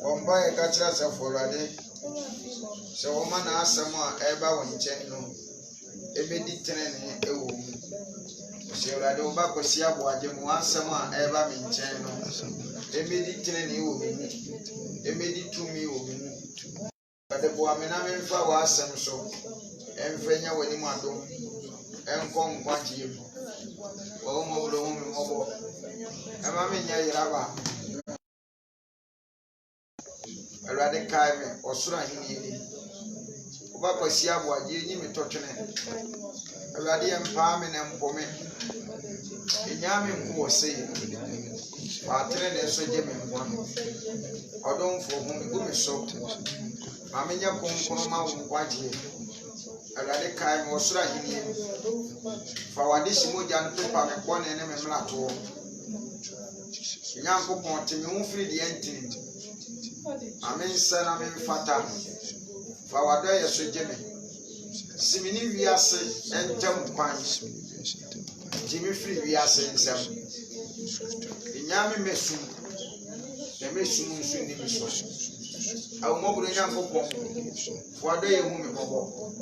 Omba e kachira se forade. Se woma na asem a eba wo nchen no. Ebedi tenene ewo mu. Se urade oba kwesi aboaje mu asem a eba me nchen no. Ebedi tenene ewo mu. Ebedi tumi ewo mu. Ade bo amena me mfa wa asem so. Emfenya wani mu adom. Enko nkwaje mu. Wo mo bro mu mo. Ema me nya yiraba. Urade kai me osura hini ni. Oba kwasi aboaje nyi metotwene. Urade empa me na mpome. Enyame nko wose. Patre na so je me nkwa. Odon fo hu me gumi so. Mamenya konkono ma wo nkwaje. Urade kai me osura hini. Fa wade shimoja no pepa me bone ne me mlato. Nyanko ponte me hu firi de entini. Amen sana me fata. Fa wade ye so je me. Simini wiase entem kwan. Jimi free wiase nsem. Inyame mesum. Na mesum nso ni miso. Awu mo buru nyanko pon. Fa wade ye hu me bobo.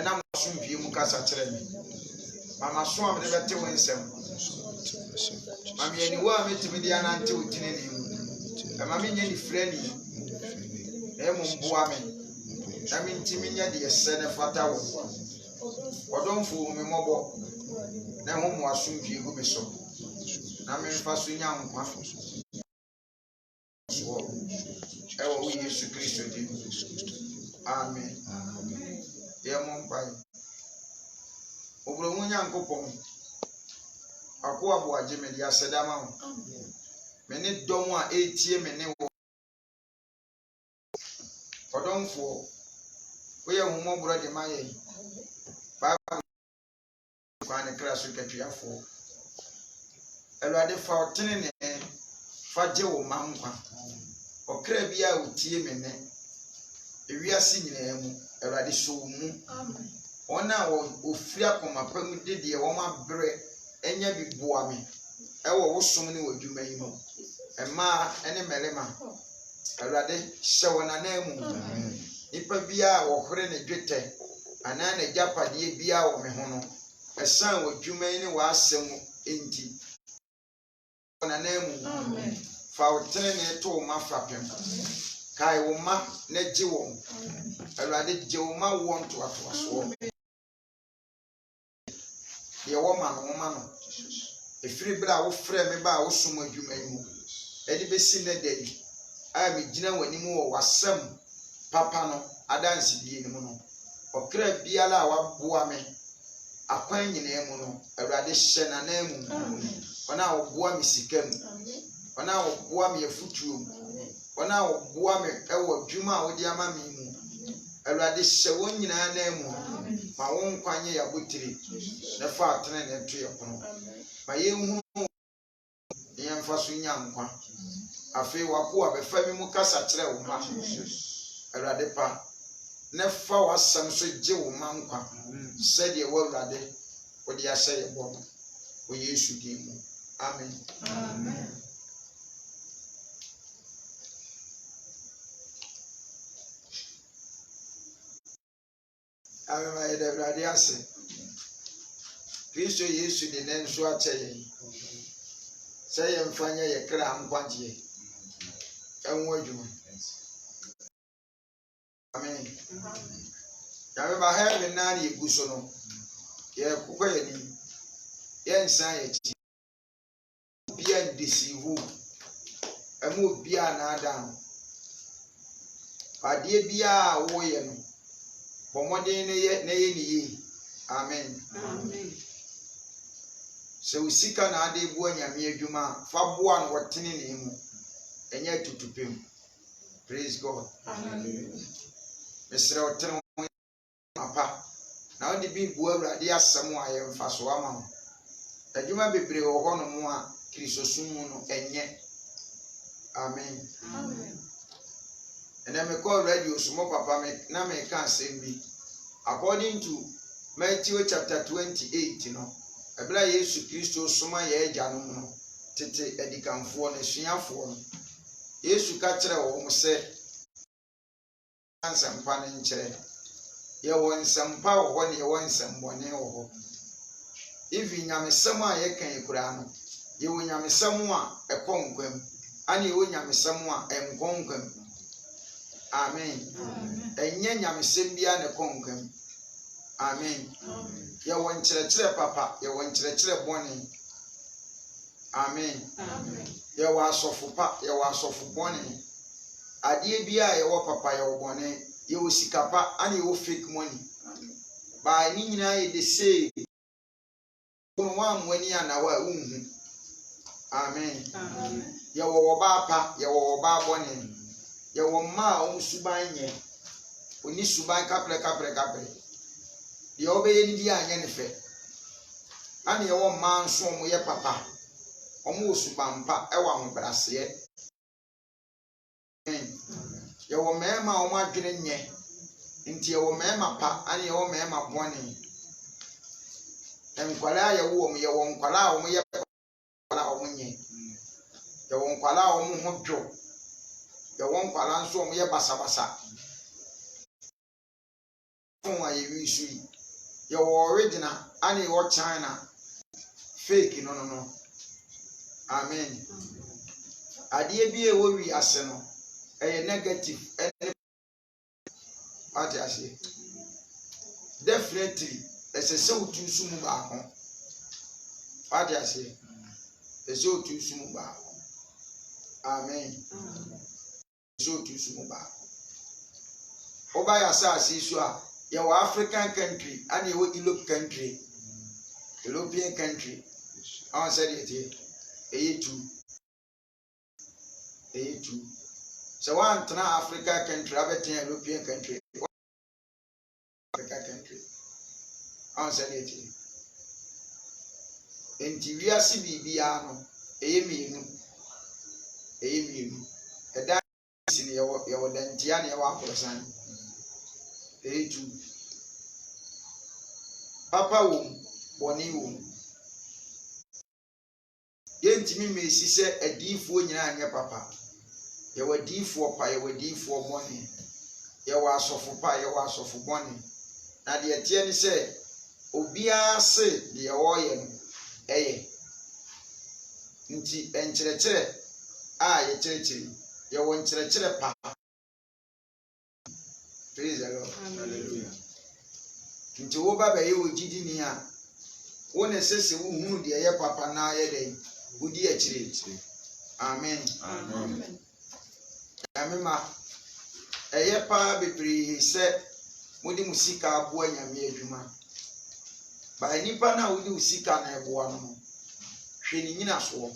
Na mo sum pie mu kasa kire me. Mama so am de bete won nsem. Mama ye ni wa metimi dia na nte otine ni mu. Na mama nye ni freni. E mo mboa me. Na mi ntimi nya de yese ne fata wo. Odonfo me mobo. Na ho mo asum pie gu me so. Na me mfa so nya nkwa. So e wo Yesu Kristo di. Amen. Ye mo mpai. Obro mu nya nkopon. Akwa aboaje me dia sedama ho. Me ne dom a etie me ne wo. Odonfo we humo bro de maye. Baba kwa ne kra so katuafo. Elwade fa otene ne fa je wo mankwa. Okra bia otie me ne. Ewiase nyina mu elwade so mu. Amen. Ona ofiri akoma pam de de wo ma bre enya biboa me. Ewo wo som ne wadwuma yi mu. Ema ene melema. Elwade hye na na mu. Amen. Nipa bia wo hore ne dwete ana na japade bia wo me ho no esan wadwuma yi ne wa asem enti na na mu. Amen. Fa otene ne to ma fapem. Kai wo ma na ji wo. Elwade je wo ma wo nto ato ye wo ma no efiri bra wo frɛ me ba wo som adwuma yi mu edi besi ne dadi a me gina wani mu wo wasam papa no adansi die ne mu no okra biala wa boa me akwan nyina mu no Awurade hye na na mu ona wo boa me sikam ona wo boa me afutuo ona wo boa me ewo adwuma a wo di ama me mu Awurade hye won nyina na mu ma wo nkwanye ya botire na fa atene na to ye kono ma ye hu ye mfa so nya nkwa afi wako abefa mi mu kasa kire wo ma Awurade pa na fa wasam so je wo ma nkwa se de wo Awurade wo de ahye ye bo no wo Yesu di mu amen amen. Amen ma ede Awurade ase Kristo Yesu de nenso ache ye se ye mfanya ye kra nkwaje enwo adwuma amen. Ya ba heaven na ye guso no ye kokwa ye ni ye nsan ye chi bia deceive emu bia na adam ade bia wo ye no bomodin ne ye ni ye amen amen. So usika na ade bu anyame adwuma fa boa no wotene ne mu enya tutupem. Praise God. Hallelujah. Mesra wotene papa na odi bi bu Awurade asem a ye mfa so ama no adwuma bebre wo ho no mu a Kristo sum no enye amen amen. Ena me call radio sumo papa me na me kan asem bi according to Matthew chapter 28 no ebla Yesu Kristo suma ye agya no no tete edikanfo no suafo no Yesu ka kyerɛ wɔn sɛ nsɛmpa no nkyerɛ. Yɛwɔ nsɛmpa wɔ hɔ na yɛwɔ nsɛmbɔne wɔ hɔ. Ifi nyamesɛm a yɛka ekura no, yɛwɔ nyamesɛm a ɛkɔ nkwam, ana yɛwɔ nyamesɛm a ɛnkɔ nkwam. Amen. Ɛnyɛ nyamesɛm biara na ɛkɔ nkwam. Amen. Yɛwɔ nkyerɛkyerɛ papa, yɛwɔ nkyerɛkyerɛ bɔne. Amen. Yɛwɔ asɔfo pa, yɛwɔ asɔfo bɔne. Adeɛ biara yɛwɔ papa, yɛwɔ bɔne. Yɛwɔ sika pa, ana yɛwɔ fake money. Ba ni nyinaa yɛ de say. One money and our own. Amen. Yɛwɔ ɔbaa pa, yɛwɔ ɔbaa bɔne. Yɛwɔ mmaa a suban nyɛ. Oni suban kapre. Deɛ ɔbɛyɛ ni bi anyɛ ne fɛ. Ana yɛwɔ mmaa nso ɔmo yɛ papa. Ɔmo wɔ suban pa ɛwɔ ahobraseɛ. Amen. Yɛwɔ mmarima a ɔmo adwene nyɛ. Nti yɛwɔ mmarima pa, ana yɛwɔ mmarima bɔne. Nkwalaa yɛwɔ yɛwɔ nkwalaa a ɔmo yɛ nkwalaa a ɔmo nyɛ. Yɛwɔ nkwalaa a ɔmo ho dwo. Yɛwɔ nkwalaa nso ɔmo yɛ basabasa. Fon a yɛwi so yi. Yɛwɔ original, ana yɛwɔ China. Fake no. Amen. Adeɛ bi a ɛwɔ wiase no, ɛyɛ negative ɛne ate ase. Definitely, ɛsɛ sɛ wotu nso mu baako. Ate ase. Ɛsɛ wotu nso mu baako. Amen. Ɛsɛ wotu nso mu baako. Ɔba yɛ asase so a, yɛwɔ African country, ana yɛwɔ Europe country. European country. Ɔn sɛ deɛ tie. Ɛyɛ two. So one tena Africa country, abɛtena European country. Africa country. Ɔn sɛ deɛ tie. Nti wiase biribiara no, ɛyɛ mmienu. Ɛdan si ne yɛwɔ dantia na yɛwɔ akorosan. Ɛyɛ two. Papa wom, bɔne wom. Yɛntimi mmesi sɛ adiifoɔ nyinaa nyɛ papa. Yɛwɔ adiifoɔ pa, yɛwɔ adiifoɔ bɔne. Yɛwɔ asɔfo pa, yɛwɔ asɔfo bɔne. Na deɛ teɛ ne sɛ obiara se deɛ ɔyɛ no ɛyɛ. Nti nkyerɛkyerɛ a yɛkyerɛkyerɛ, yɛwɔ nkyerɛkyerɛ pa. Praise the Lord. Hallelujah. Nti woba bɛyɛ wɔ gyidini a, wo ne sese wo hunu deɛ ɛyɛ papa na ayɛ dɛ. Udi akyire. Amen. Amema. Ɛyɛ pa bebree sɛ mode mu sika aboa nyame adwuma. Ba nipa na wode wo sika na ɛboa no. Hwɛ ne nyina soɔ.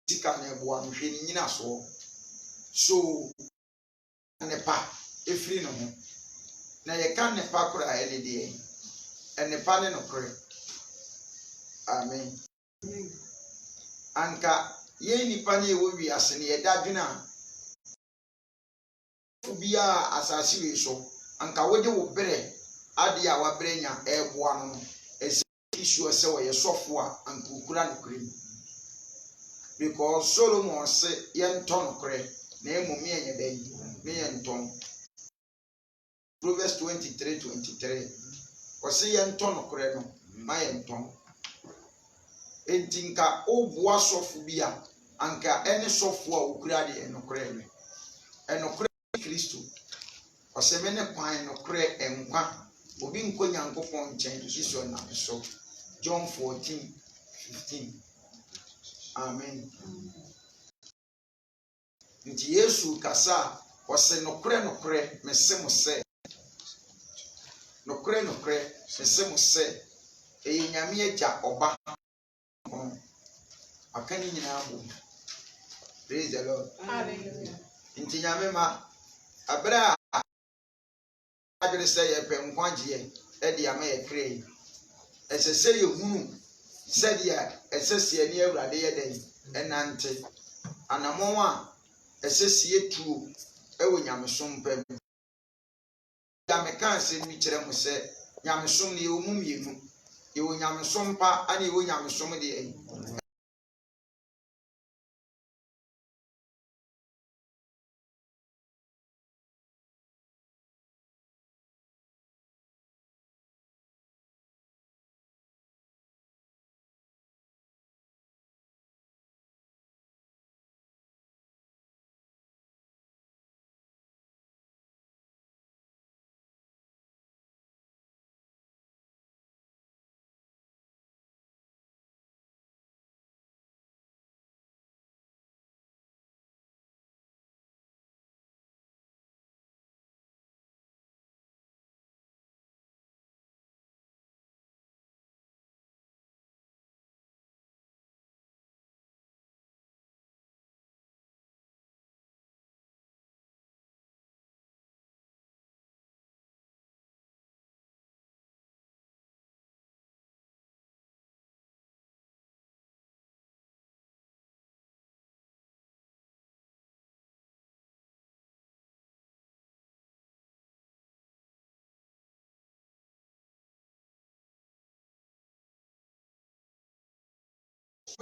Sika na ɛboa no, hwɛ ne nyina soɔ. So nepa efiri no ho. Na yɛka nepa kora ɛne deɛ. Ɛnepa ne no kore. Amen. Anka yɛn nipa ne ɛwɔ wiase ne yɛda dwene a obiara asase wei so anka wode wo brɛ ade a wabrɛ nya ɛboa no ɛsɛ issue sɛ wɔyɛ sɔfo a anka okura no kure. Because Solomon se yɛntɔ no kore na mmom yɛnyɛ dɛn ne yɛntɔn. Proverbs 23:23 ɔse yɛntɔ no kore no ma yɛntɔn. Enti nka oboa sɔfo bi a anka ɛne sɔfo a okura de ɛnokore no. Ɛnokore Kristo. Ɔsɛ me ne kwan nokore ɛnkwa. Obi nko Nyankopɔn nkyɛn Yesu nam so. John 14:15. Amen. Nti Yesu kasa ɔsɛ nokore mese mo sɛ. Nokore mese mo sɛ ɛyɛ Nyame agya ɔba. Akani nyina abom. Praise the Lord. Hallelujah. Nti Nyame ma abra adwene sɛ yɛpɛ nkwagyeɛ ɛde ama yɛ kra. Ɛsɛ sɛ yɛhunu sɛdeɛ ɛsɛ sɛ yɛne Awurade yɛ dɛn ɛnante. Anamɔn a ɛsɛ sɛ yɛtuo ɛwɔ Nyamesom pam. Nyame ka asɛm bi kyerɛ mo sɛ Nyamesom ne yɛwɔ mu mmienu. Yɛwɔ Nyamesom pa ana yɛwɔ Nyamesom deɛ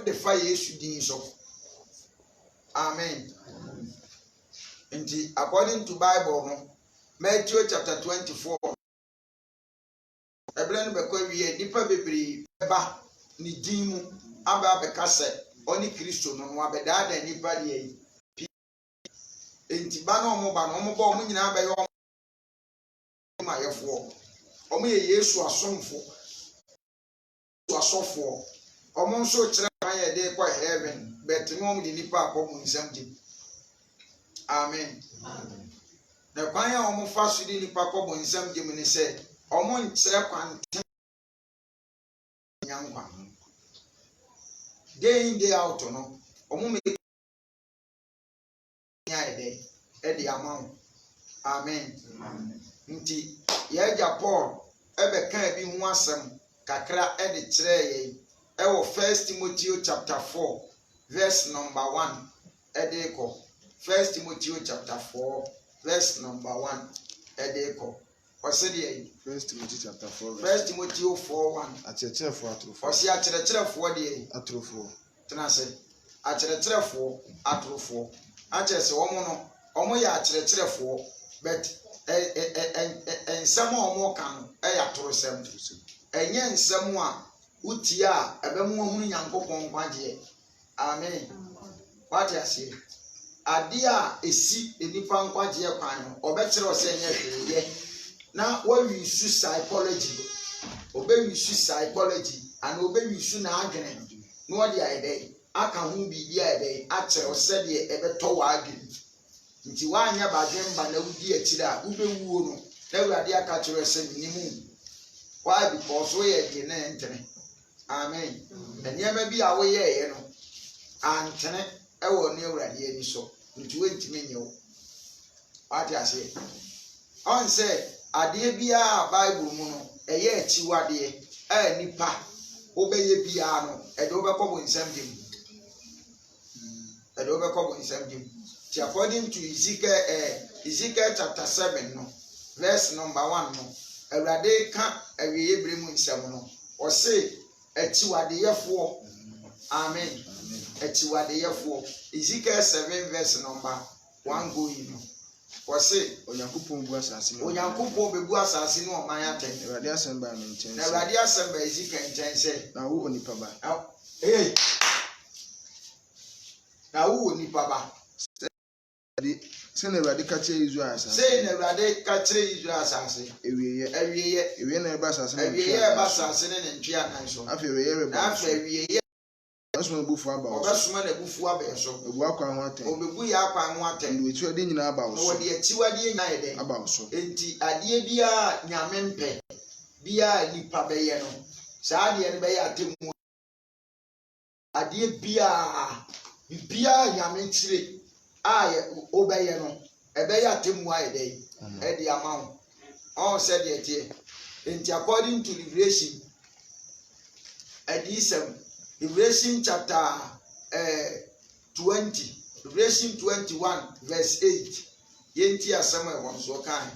the fire Yesu din so. Amen. And according to Bible, Matthew chapter 24. Eblen bekwa wiye nipa bebre ba ni din mu aba beka se oni Kristo no no abeda da nipa de yi. Enti ba na omo ba nyina ba yo ma yefo. Omo ye Yesu asomfo. Asofo. Omo nso kire kan ye de kwa heaven, but no omo de nipa akomo nsam di. Amen. Amen. Na kwan ya omo fa so de nipa akomo nsam di mu ni se omo nkyere kwan nyankwa. Day in day out no omo me nya ede amount. Amen. Nti ye ja Paul ebe kan bi hu asem kakra ede kire ye ewo 1 Timothy chapter 4 verse number 1 ede ko 1 Timothy chapter 4 verse number 1 ede ko osede 1 Timothy chapter 4 1 Timothy 4:1 akyerɛkyerɛfo atorofo osi akyerɛkyerɛfo de atorofo tenase akyerɛkyerɛfo atorofo akyerɛse omo ya akyerɛkyerɛfo but ensɛm a omo kan ya torosɛm enye nsɛm a utia ebemu ohunu Nyankopɔn kwagye. Amen. What you say? Adia esi enipa nkwagye kwan no obekyerɛ ose enye hweye na what we use psychology and we use na adwene no what dey dey aka hu bibi a dey akyerɛ ose de ebeto wa adwene nti wa anya badwen ba na wudi akira ubewuo no na Awurade aka kyerɛ ose nimu why because we ye na entene. Amen. Enyema bi a wo ye ye no antene ewo ne Awurade ani so nti wentimi nyew. What you say? On say ade bia Bible mu no eye achiwade nipa obeye bia no ede obekọ nsam dim. Ti according to Ezekiel chapter 7 no verse number 1 no Awurade ka awiye bre mu nsam no o say achiwade yefo. Amen. Achiwade yefo. Ezekiel 7 verse number 1 going no o say Onyankopɔn bu asase no Onyankopɔn bebu asase no oman aten. Awurade asɛm ba me nkyɛn. Awurade asɛm ba Ezekiel nkyɛn sɛ na wo onipa ba. Na wo onipa ba. Sɛ na Awurade ka kyerɛ Israel asase. Sɛ na Awurade ka kyerɛ Israel asase. Ewiye na ɛba asase no. Ewiye ɛba asase ne ntwe anan so. Afei ewiye reba. Afei ewiye Osman bufu aba wo. Obesuma na bufu aba so. Ebu akwa ho aten. Obebu ya akwa ho aten. Ndo etuade nyina aba wo so. Wo de etiwade nyina yede. Aba wo so. Enti ade bia nyame mpe bia nipa beye no. Saa ade ne beye atemu. Ade bia nyame kyire obeye no. Ebeye atemu ayede. Edi amawo. On said it. Enti according to Revelation Revelation chapter 20, Revelation 21 verse 8. Yenti asema won so kan.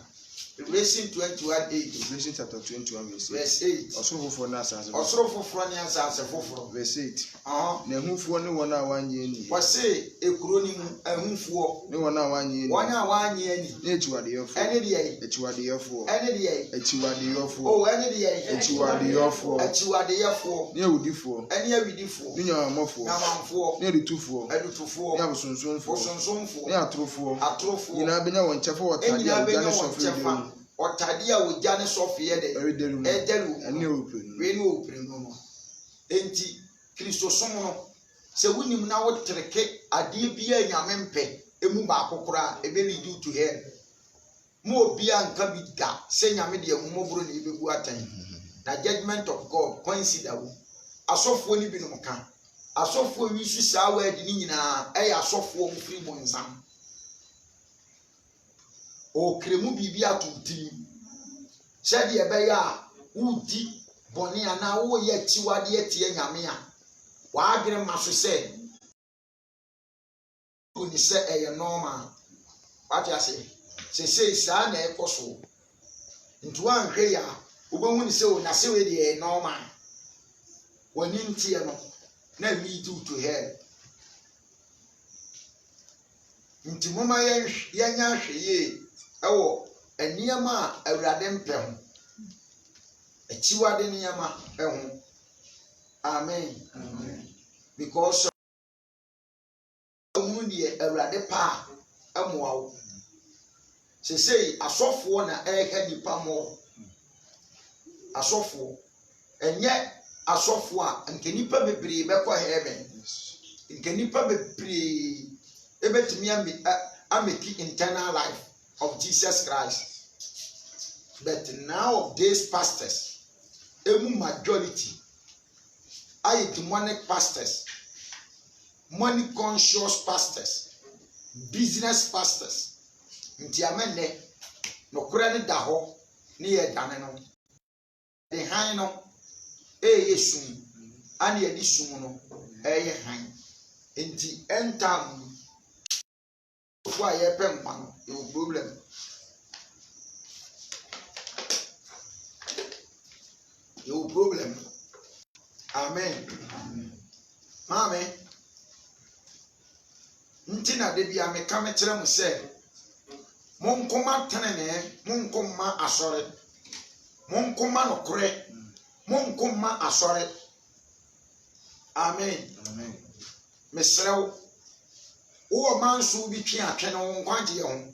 Revelation 21:8. Revelation chapter 21 verse 8. Osoro na asase. Osoro foforo ni asase foforo. Verse 8. Na ehunfuo ne won a wanye ani. Wose ekuro ni mu ehunfuo ne won a wanye ani. Won a wanye ani. Na echiwadeyofo. Ene de yi. Echiwadeyofo. Ene de yi. Echiwadeyofo. Oh, ene de yi. Echiwadeyofo. Echiwadeyofo. Ne awudifo. Ene awidifo. Ne nyamamofo. Nyamamfo. Ne ritufo. Edutufo. Ne abosonsomfo. Bosonsomfo. Ne atrofo. Atrofo. Nyina benya won kyefo wotade a gane sofo. Otade a wogane sofe ye de ederu ene openu we no openu no enti Kristo som no se wunim na wo treke ade bia nyame mpe emu ba akokora ebe lead to hell mo obia nka bi da se nyame de ahumoburo na ebebu atan na judgment of God consider wo asofo ni binom ka asofo wi su saa wa adi ni nyina e ya asofo mfiri mo nsam o kremu bibi atunti sɛde ɛbɛyɛ a wudi bɔne ana wo yɛ tiwade etie nyame a waadwere ma so sɛ oni sɛ ɛyɛ normal wate ase sɛ saa na ɛkɔ so nti wanhwɛ ya wobɛhu ni sɛ o na sɛ we de ɛyɛ normal wani ntie no na lead you to hell. Nti mama yenya hweye ewo eniyama awurade mpɛ ho. Echiwade niyama ɛho. Amen. Amen. Because die awurade pa amoa wo. Sesei asɔfo na ɛhɛ nipa mo. Asɔfo enye asɔfo a nke nipa bebree bɛkɔ heaven. Nke nipa bebree ebetumi ameki internal life of Jesus Christ. But nowadays pastors, emu majority are demonic pastors, money conscious pastors, business pastors. Nti amene no kura ne da ho ne ye dane no. De han no yesum ane ye di sum no ye han. Nti entam fo a ye pem pa no e problem. No problem. Amen. Mame. Ntina de bia me ka me kire mu se monkoma tenene, monkoma asore. Monkoma no kore. Monkoma asore. Amen. Amen. Mesrew. Wo manso bi twe atwe no nkwaje ho.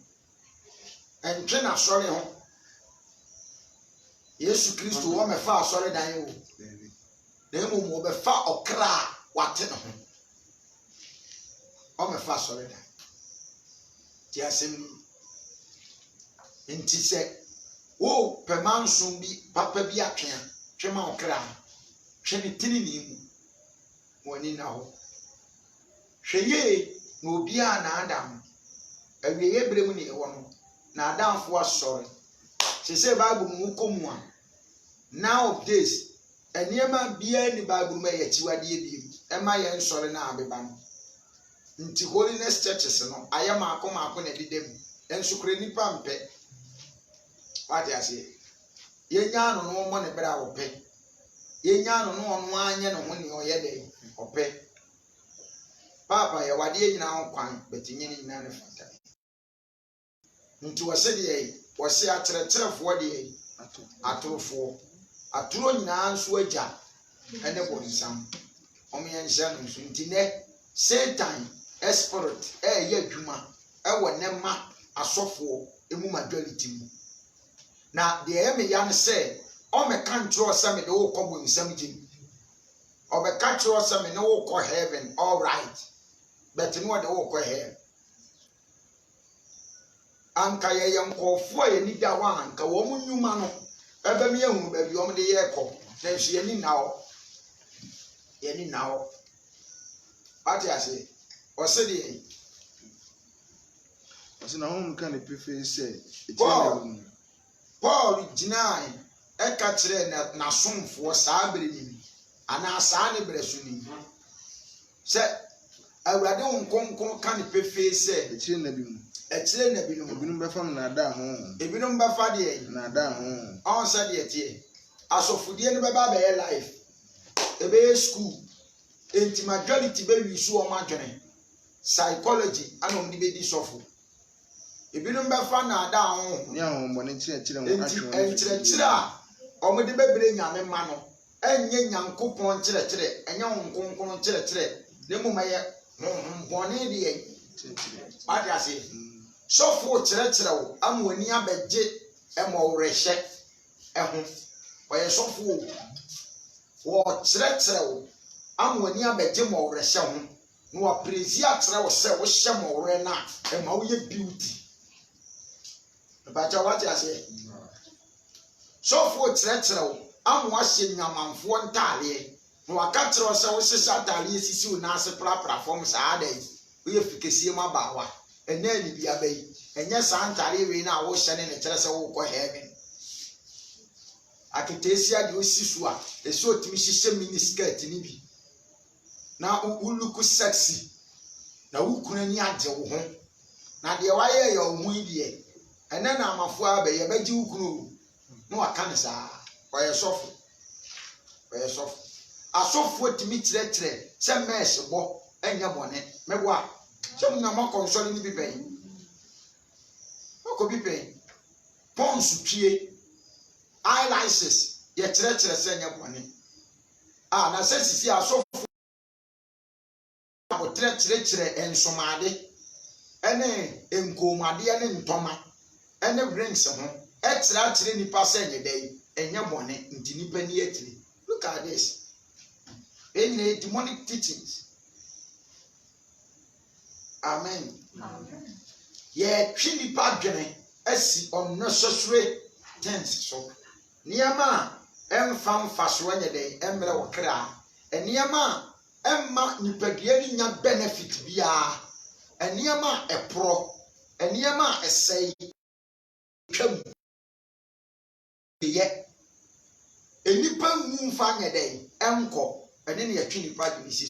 Entwe na asore ho. Yesu Kristo wo me fa asore dan wo. Na emu mo be fa okra wate no ho. O me fa asore dan. Ti asem nti se wo pemanso bi papa bi atwe twema okra. Hwe ne tini ni mu. Woni na ho. Hweye na obi a na adam. Awieye bremu ne wo no. Na adamfo asore. Say Bible mu komu a nowadays enema bia ni Bible ma ye chiwade bi ema ye nsore na abeba no nti holiness churches no ayama akoma na didem ensukure nipa mpe wati ase yenya no no mo ne bra wo pe yenya no no ono anye no ho ne oyede ope papa ye wade nyina ho kwan betinye ni nyina ne fata nti wase de wase akyerɛkyerɛfoɔ de atorofo atoro nyinaa nso agya ene bonsam ɔmo yɛnhyɛ no nso nti ne Satan spirit ɛyɛ adwuma ɛwɔ ne ma asɔfoɔ emu majority mu na deɛ ɛyɛ me ya ne sɛ ɔmɛka nkyerɛ sɛ me de wo kɔ bonsam gyim ɔbɛka kyerɛ sɛ me ne wo kɔ heaven all right but no de wo kɔ hell. Anka ye yankofo a ye ni da wa anka wo munyuma no ebe me ehunu ba bi o me de ye kɔ na nso ye ni nawo ati ase o se de o se na ho nka ne prefer say Paul jinai e ka kire na somfo saa bere ni ana saa ne bere so ni se awurade nkonkon ka ne prefer say e kire na bi mu etire na bi no ebinum be fam na ada ho ebinum be fa de na ada ho on sa de tie asofudie ne be ba be life e be school enti majority be wi so o ma dwene psychology ana on di be di sofo ebinum be fa na ada ho ni ahon mo ne kire mo atwo kire a o mo de bebre nyame ma no enye nyankopon kire enye honkonkon kire ne mo maye bone de ati ase sofo kire wo amoni abegye emowrehye eho oye sofo wo kire wo amoni abegye mowrehye ho no wa prezi atre wo se wo hye mowre na ema wo ye beauty bacha wati ase sofo kire wo amwa hye nyamanfo ntale no aka kire wo se wo hye atale sisi wo na ase pra form sa adai wo ye fikesie ma bawa ene ni bia bai enye santare we na wo hye ne kire se wo kɔ heaven akitesia de osisu a eso otimi hye mini skirt ni bi na uluku sexy na wukuna ni agye wo ho na de waye ye wo hu die ene na amafo abaye bagye wukunu no aka ne saa oye sofo asofo timi kyerɛkyerɛ sɛ mess bɔ enya bɔne mɛboa sɛ mo na mo kɔnsɔre ni bi bɛn ko bi bɛn pons twie eyelashes yɛ kyerɛkyerɛ sɛ enya bɔne na sɛ sisi asofo abo kyerɛkyerɛ ensomade ene enkomade ene ntɔma ene rings ho kyerɛkyerɛ nipa sɛ nyɛ dɛn enya bɔne nti nipa ni atiri. Look at this. Any demonic teachings. Amen. Amen. Ye twi nipa dwene asi unnecessary things so. Niyama emfa so nyɛ dɛn emre wo kra. Niyama emma nipadua ni nya benefit bia. Niyama epro. Niyama esɛi twam. Ye enipa mu mfa nyɛ dɛn enko ene ne yɛtwe nipa de si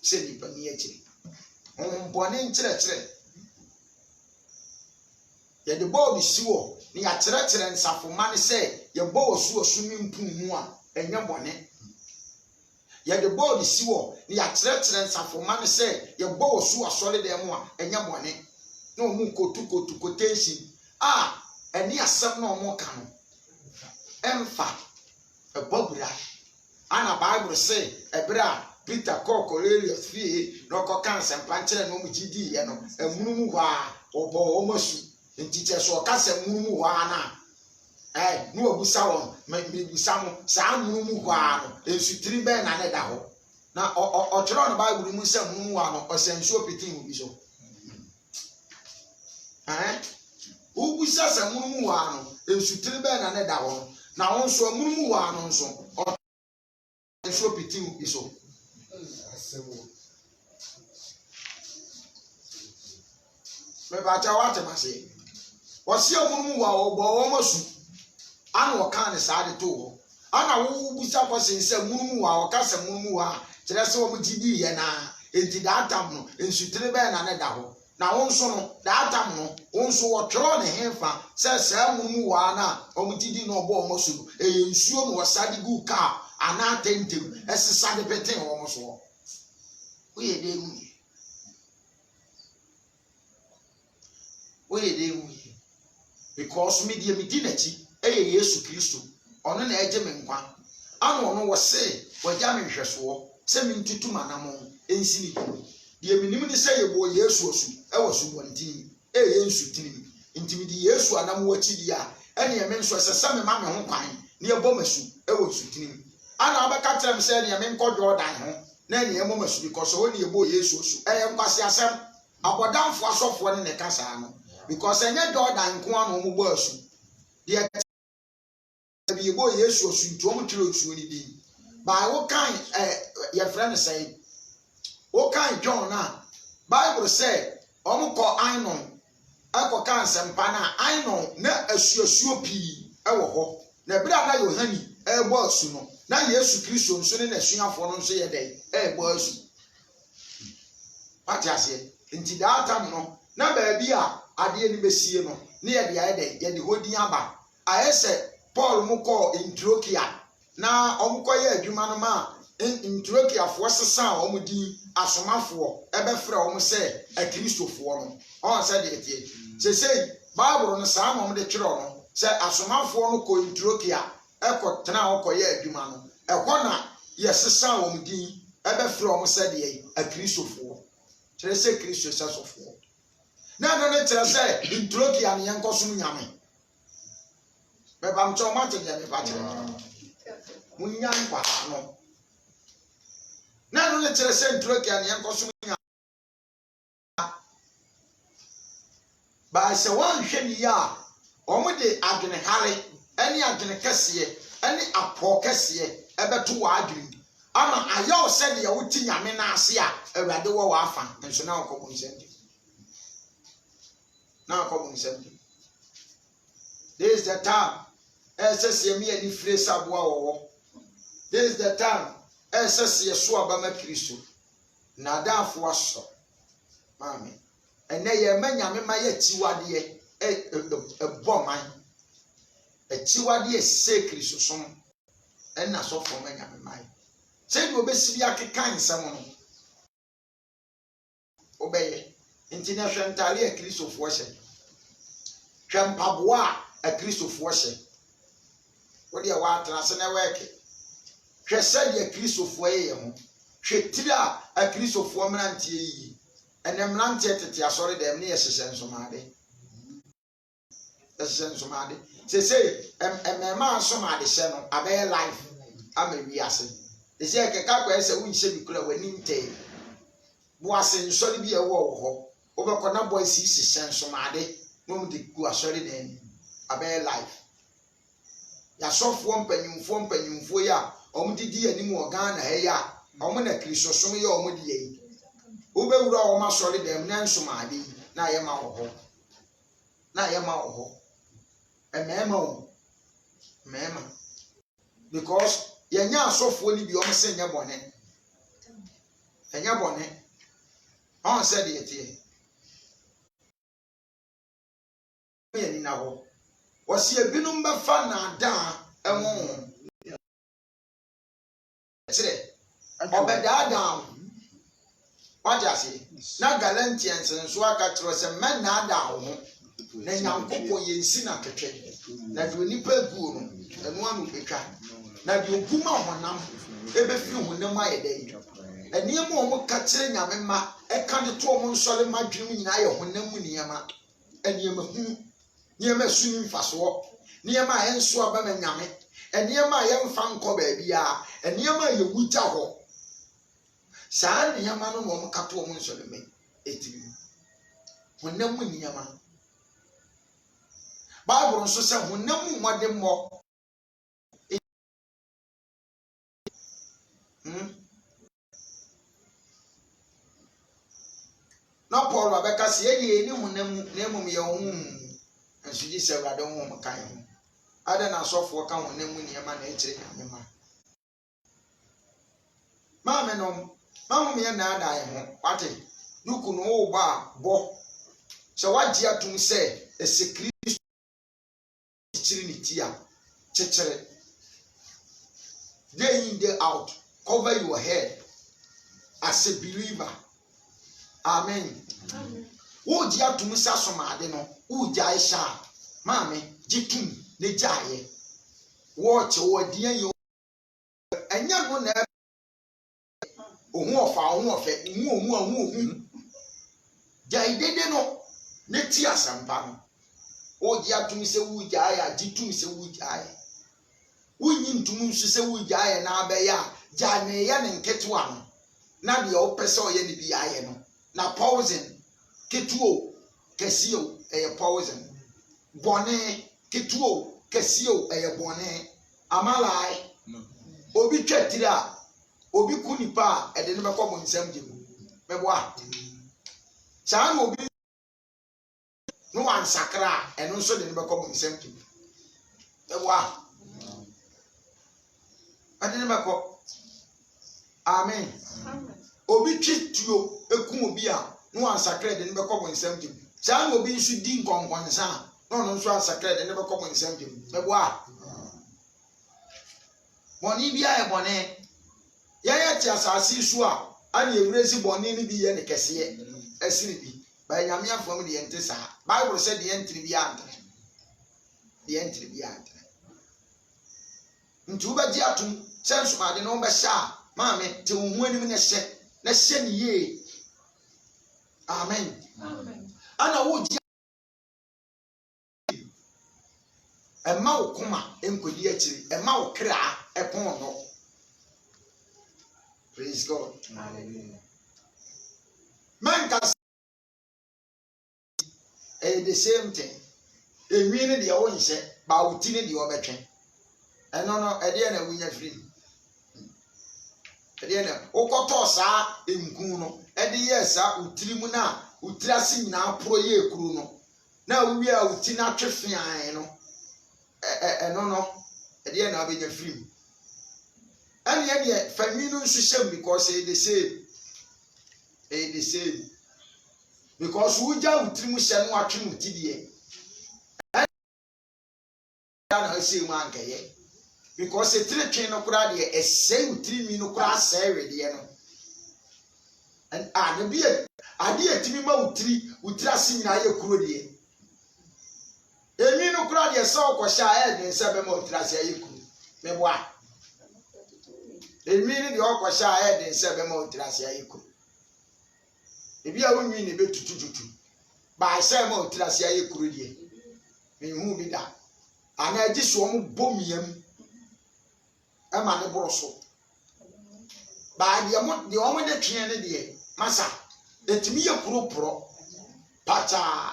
sɛ nipa ni akyiri bɔne nkyerɛkyerɛ yɛde bɔɔl si wɔ ne yɛakyerɛkyerɛ nsafoma ne sɛ yɛbɔ wɔ so swimming pool mu a ɛnyɛ bɔne yɛde bɔɔl si wɔ ne yɛakyerɛkyerɛ nsafoma ne sɛ yɛbɔ wɔ so asɔre dɛm mu a ɛnyɛ bɔne na ɔmo kotu quotation ɛne asɛm na ɔmo ka no ɛmfa ɛbɔbra ana Bible say ebra Peter call Cornelius fie no ko kan sempa nkyere no mugidi ye no emunumu hwa obo omasu ntite so ka se munumu hwa na no obusa won me busa mo sa munumu hwa no ensutiri be na ne da ho na o kyerɛ no Bible mu se munumu hwa no o se nsuo pitin mu bi so ubusa se munumu hwa no ensutiri be na ne da ho na won so munumu hwa no nso nsuo pitin mu bi so me ba cha wate mase wose amunumu wa obo wo masu ana wo kan ne saade to wo ana wo busa kwase se amunumu wa wo ka se amunumu wa kire se wo mugidi ye na enti da atam no ensutire be na ne da ho na wo nso no da atam no wo nso wo twero ne hemfa se amunumu wa na wo mugidi no obo wo masu nsuo no wo sade gu ka ana tentem esisa de peten wo mo so wo ye de mu because me die me di nachi eye Yesu Kristo ono na eje me nkwa ana ono wo se wagya me hweso se me ntutu manamo ensi ni die me nim ni se yebo Yesu osu e wo su wontin eye nsu tinim nti me di Yesu anam wachi dia ene ye me nso se se me ma me ho kwan ne ebo masu e wo su tinim ana abeka trem se ne me nkɔ Jordan ho na ne emo masu because wo ne yebo Yesu osu eye nkwase asem abodamfo asofo ne kasa no because enye Jordan nko ano mo bo asu de bi yebo Yesu osu nti o mo tire osu ni din ba wo kan ye friend say wo kan John na Bible say o mo kɔ Ainon akɔ kan sempa na Ainon na asuasuo pii e wo hɔ na bira na Yohani e bo asu no na Yesu Kristo nso ne nasuafo no nso ye den e bo asu patiase nti daatam no na ba bia ade ni besie no ne ye de ayede ye de hodin aba ayese Paul mu kɔ Antiochia na omukɔ ye adwuma no ma Antiochia fo sesa omudi asomafo ebefre om se akristofo no on se de tie se Bible no sa ma om de twere no se asomafo no kɔ Antiochia ekɔ tena okɔ ye adwuma no ekɔ na ye sesa omudi ebefre om se de akristofo tere se Kristo sasofo na ne tere se Antiochia ne yenkɔsom nyame be bam cho ma tege me pa tere munya nkwa no na ne tere se Antiochia ne yenkɔsom nyame ba se wan hwɛ ni ya omo de adwene hare ene adwene kɛseɛ ene apɔ kɛseɛ ebeto wa adwene ama ayaw sɛ de ya wuti nyame na ase a awurade wɔ wa afa nso na akɔbɔ nsɛm na akɔbɔ nsɛm. This is the time SS me ani fire saboa wo. This is the time SS yeso abama Kristo na dafo aso mame ene ye manyame ma ye tiwade bɔ man tiwade se Kristo som ena so fo manyame mai Say no besi bi akeka nsam no. Obeye. Nti na hwentale a Kristofo hye. Hwempaboa a Kristofo hye. Wodi a wa atrase na weke. Hwese de Kristofo ye ho. Hwetiri a Kristofo mrantie yi. Ene mrantie tete asori dem ne yesese nsomade. Yesese nsomade. Say emema nsomade hye no abaye life amawi ase. Ese keka kwa ese wunhye bi kura wani nte. Boase nsori bi ewo ho. Obekona boy si nsomade. No de ku asori dem abaye life. Ya sofo mpanyimfo ya omdidi anim Ghana he ya omo na kristosom ya omdi yi obewura o ma sori dem na nsomade na ye ma wo ho emema because yenya asofo ni bi o mse nya bone enya bone on said it here me ni na ho wasi ebinum ba fa na da enwo Sire, obedada wajase na Galatians nso aka kiro se men na ada ho na nyankopɔ yensi na twetwe na de onipa gu no enu anu betwa na de oguma honam ebefi honam ayede eniema omo ka kire nyame ma eka de to omo nsole madwum nyina ye honam niema eniema hu niema suni mfaso niema enso aba ma nyame eniema yemfa nkɔ ba bia eniema ye wuta ho saa niema no mo ka to omo nsole me etiri honam niema Bible nso se honam mmode mmɔ na Paul abeka se ye ni honam na emum ye ho nso ji se wrade ho mo kan ho ada na sofo ka honam niema na ekire nyame ma maame no mamu me na ada ye ho wate duku no wo ba bo se waji atum se esekri Trinity chechere day in day out cover your head as a believer amen wo ji atum sa somade no wo ja isha maame jitum ne jaye wo che wo dia yo enya no na ohun ofe mu jai dede no ne ti asampa no o ji atum se wuja ya jitum se wuja ya wunyi ntum nsu se wuja ya na abeya ja ne ya ne nketewa no na de o pese o ye ne bi ya no na poison ketuo kesio poison bone ketuo kesio bone amalai obi twetira obi kunipa de ne bekọ mo nsam gemu mebo a saa na obi no one sakra and also the never come in same to wow I didn't go amen obi twituo ekum obi a no one sakra the never come in same to say obi nsu di nkonkwansa no nso sakra the never come in same to wow money bi a bone ya ti asase su a ani ewurezi bone ni bi ye ne kese asiri bi by nyame afom de ente sa Bible said the entry bi antre ntu ba ji atum sense ma de no ba sha maame te hu anim ne hye ne ye amen ana wo ji ema wo koma enkodi akiri ema wo kra epon no praise God hallelujah man ka the same thing. A meaning the own said, Bautini the overtrain. And no, at the end of winter free. At the end of Okotosa in Kuno, at the years out Utrimuna, Utrasi now pro ye Kuno. Now we are Utina Trefia, and no, at the end of winter free. And yet, Famino Shishem because they say, because we just Trimushan watching TDA. And I say, man, because a three no kura de a same 3 mi no kura say ready no and the be a dear timi ma utri asimina ye kuro de emi no kura de so ko sha e de se be ma utri ase ye kuro me boa emi ni de ko sha e de se be ma utri ase ye kuro ebi a wonwi ne be tutututu ba se ma utri ase ye kuro de me hu bi da ana agi so mo bomiam e ma ne boroso ba de mo de twen ne de masa etimi ye kuro pro pacha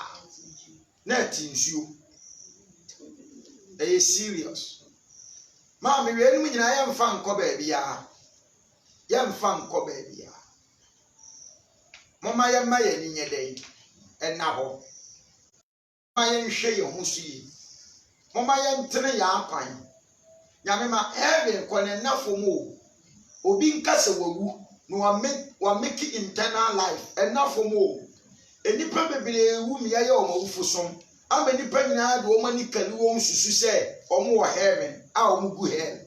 na tinsuo e serious ma me we ni nyina ye mfa nkọ ba bia ye mfa nkọ ba bia mama ye ma ye ni nyedai ena ho ma ye nhwe ye ho so yi mama ye ntere ya akwan nyame ma ebe ko ne nafo mu obi nkase wawu no wa make internal life enough mo enipa bebere wu mi aye o mawufo som ama nipa nyina de o mani kali wo susu se o mo wo heaven a o mo gu hell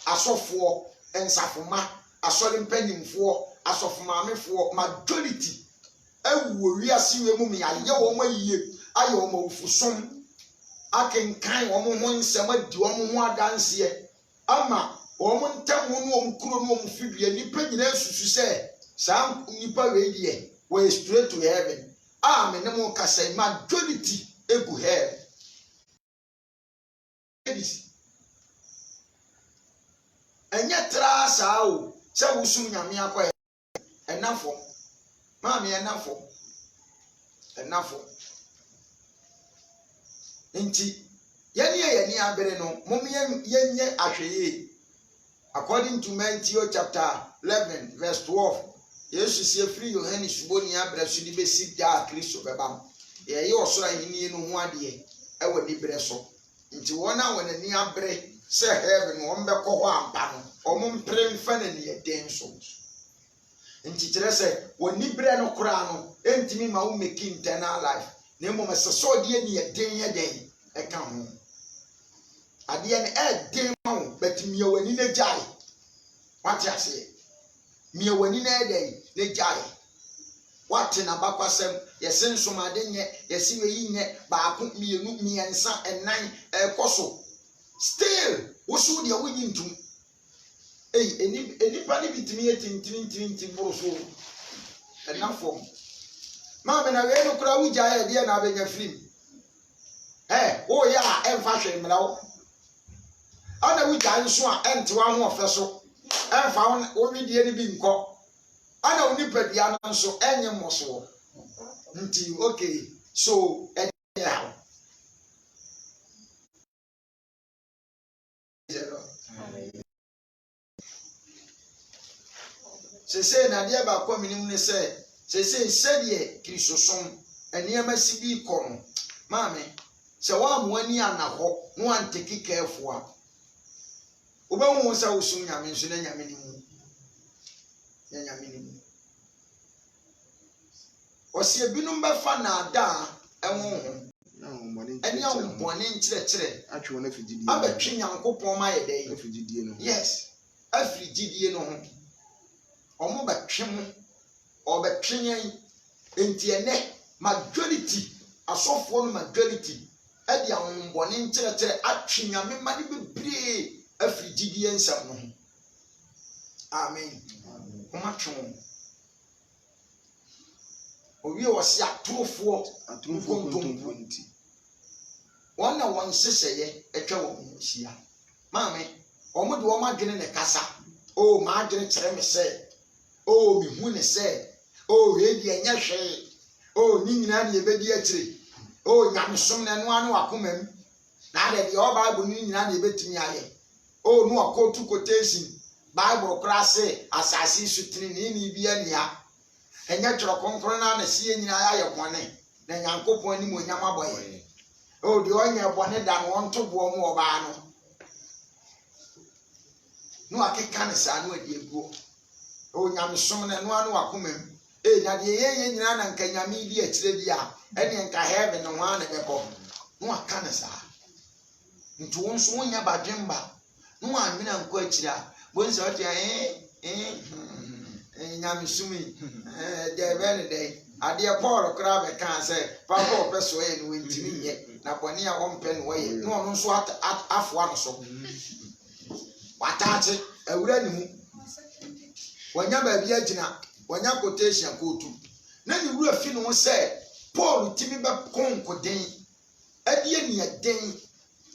asofo ensafoma asole mpanyimfo asofoma amefo majority ewu wi asiwe mu mi aye wo mayiye aye o mawufo som akenkan wo mo ho nsem adi wo mo ho adanse ama omo ntamu no omkuro no omfidua nipa nyina susu se sam nipa we die we straight to heaven amen mo kasa majority egu hell enya tra sao se wusu nyame akwa enafo maami enafo nti yeni abere no mom yenye ahweye. According to Matthew chapter 11 verse 12, Jesus say free your hand is boni abra so di be sit da Kristo beba. Ye osoro ahini no ho ade e wani bre so. Nti wona wona ni abre se heaven won be ko ho ampa no. Omo mpre mfa na ne den so. Nti kire se woni bre no kura no entimi ma wo make internal life. Na emo me so de ne den e ka ho. Ade ne den ma but miye wani na jai what ya say miye wani na edai na jai what na bakwasem yesen somade nye yesi we yinye baako mienu miensa enan ekoso still wo so de wonyi ntum enipa ni bitimi etintin boroso enafo ma me na we no kura wuja ya de na abenya film o ya emfa hwe mrawo ana wuja nso a entewa ho ofeso emfa wo widie ni bi nko ana onipadua no nso enye moso nti okay so anyhow se na dia ba kwa minim ne se die kristosom eniema sibi kono maame se wa moani anaho no anteki careful a obahu se wosum nyame nso na nyame ni mu ya nyame ni mu osie binum ba fa na ada enwo enya wonbone nkyerɛkyerɛ atwe wona figidie abetwe nyankopɔn ma yɛ dɛ afigidie no yes afigidie no ho omo betwe mo obetwe yan enti ene majority asofo no majority edi awonbone nkyerɛkyerɛ atwe nyame ma ne bebree afigidie nsam no ho amen kuma twon owie wose atrofo nti wona won seseye etwa won hia maame omo de omo adwene ne kasa o ma adwene kyerɛ me sɛ o mi hu ne sɛ o we di enya hwe o ni nyina ne ebedi akyire o nyamesom na no anu akomam na de Bible ni nyina ne ebetimi aye o no akotu quotation Bible krase asasi sutini ni bia nia enya tworo konkro na sie nyina aye bone na Nyankopɔn ni mo nyama boye o de onye bone da no onto bo mo oba no akeka ne sa no adi eguo o nyamesom na no anu akomam na de ye nyina na nka nyame di akyire bia ene nka heaven no ho ana beko no aka ne sa nti won so wonya badwemba no one mina nkɔ akyira bon sɛ ɔte nyamesumi de bɛn de adeɛ Paul kora bɛka sɛ papa ɔpɛ so yɛ no ntimi nyɛ na bɔne a ɔmpɛ no wɔyɛ no ɔno nso afoa no so wataakye awura ne mu wanya baabi agyina wanya quotation kootu na ne wura fi no sɛ Paul timi bɛ konkoden ɛdeɛ ne den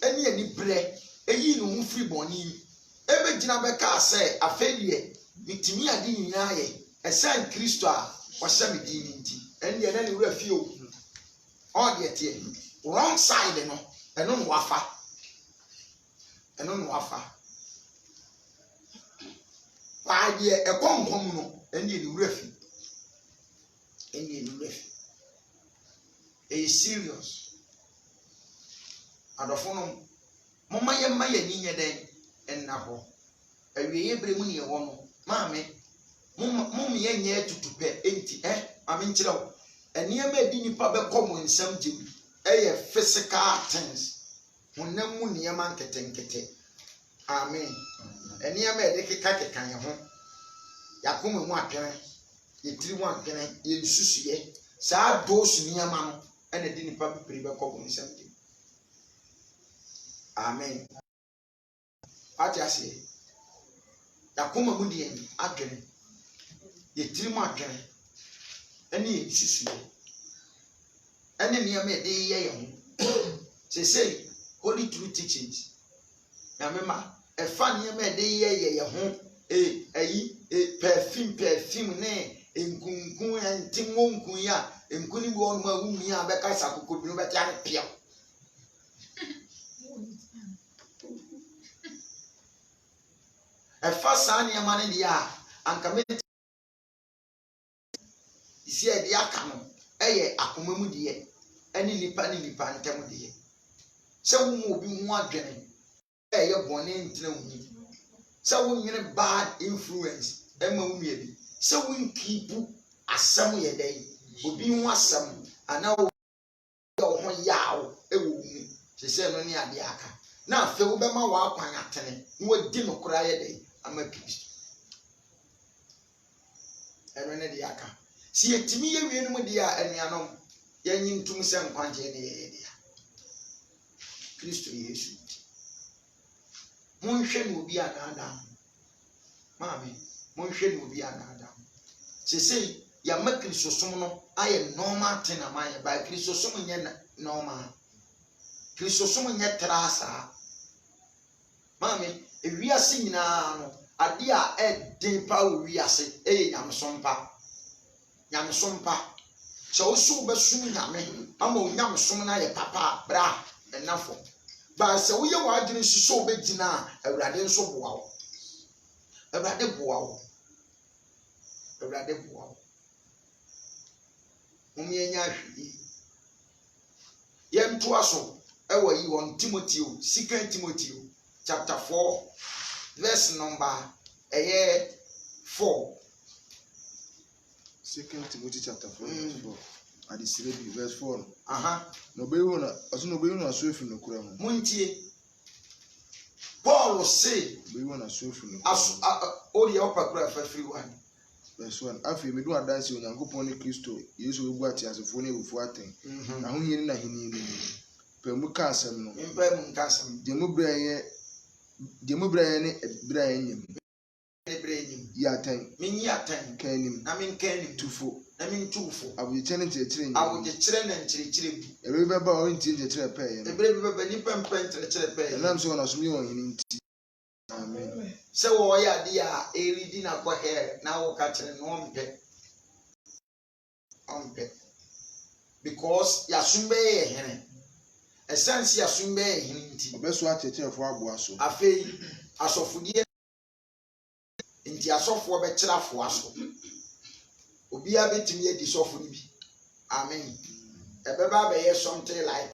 ɛne ani brɛ ɛyi no ho firi bɔne yi ɛbɛgyina bɛka sɛ afɛdeɛ mitimi ade nyinaa yɛ ɛsan Kristo a wɔhyɛ me din nti ɛne yɛ na ne wura fi o ɔdeɛ teɛ wrong side no ɛno no wafa Why a concomuno and the refi. A serious. Adofono. Mama Maya Nina then and Napo. A reable money a woman. Mammy. Mummy and yet to pay 80, I mean, chill. And near me didn't public common something. A physical things. When no money a man can take. Amen. And near me, they can cut a kind of home. Yakumu Mwakene, ye 3 1 kene, ye susie, sa dose near man, and a dinner public paper copy something. Amen. I just say, Yakuma Mudian, Akene, ye 3 1 kene, and ye susie. And then near me, they say, Holy True Teachings. Yamema, a fan near me, they home. Perfume ne enkunkun entimo nkunya enkuni bi won ma wumi abeka sakoko bi no beti ane pia e fa san ne ma ne dia anka me isi e dia ka no eye akoma mu die ene nipa ntem die se wo mu obi hu adwene eye bone ntina hu so we bad influence Emma Wumi. So we keep asam ye day. Obi hu asam ana wo yaw ewu. She say no ni ade aka. Na afa wo be ma wa akwan atene. No wadi no kura ye day ama Kristo. Eno ne de aka. Si etimi ye wie no mu de a anuanom ye nyintum se nkwanje ne ye de. Kristo Yesu. Monhwe no obi anada. Mami, monhwe no obi anada. Sesei ya makristo som no aye normal thing am aye by Kristo som nye normal. Kristo som nye trasa. Mami, ewiase nyina no ade a den pa wiase eye nyamsompa. Nyamsompa. So so be sum nyame ama onyamsom na ye papa bra enafo. Ba se wo ye wadwene suso obegina awurade nso boa wo. Awurade boa wo. Mumienya hwi. Ye nto aso ewa yi on Timothy, 2 Timothy chapter 4 verse number 4. 2 Timothy chapter 4 verse 4. Adisire bi verse 4. No be wona aso efi no kura ho. Muntie. Paul say be wona aso efi no. Aso ori ya opakura fa free one. Verse 1. Afi me do adanse Onyankopon ne Kristo Yesu egu ati asefo ne ebufu aten. Na ho hini na hini ni. Pe mu ka asem no. Mpa mu ka asem. De mu bra ye ne bra ye nyem. Ya aten. Min ya aten. Kanim. Na min kanim Tufo. Na min tufo. Abuje ne nkyerɛkyerɛ. Abuje na nkyerɛkyerɛ bi. Ebe be ba o nti nkyerɛkyerɛ pɛ ye. Ebe be ba ni pempe nkyerɛkyerɛ pɛ ye. Nam so na so mi won hini nti. Amen. Se wo ya de a eridi na kwa hair na wo ka kyerɛ no ompe. Because ya sumbe ye hene. Essence ya sumbe ye hene nti. Obeso akyerɛkyerɛ fo aboa so. Afei asofudie nti asofo be kyerɛ fo aso. Obi a betimi ye di sofo ni bi. Amen. Ebeba be ye something like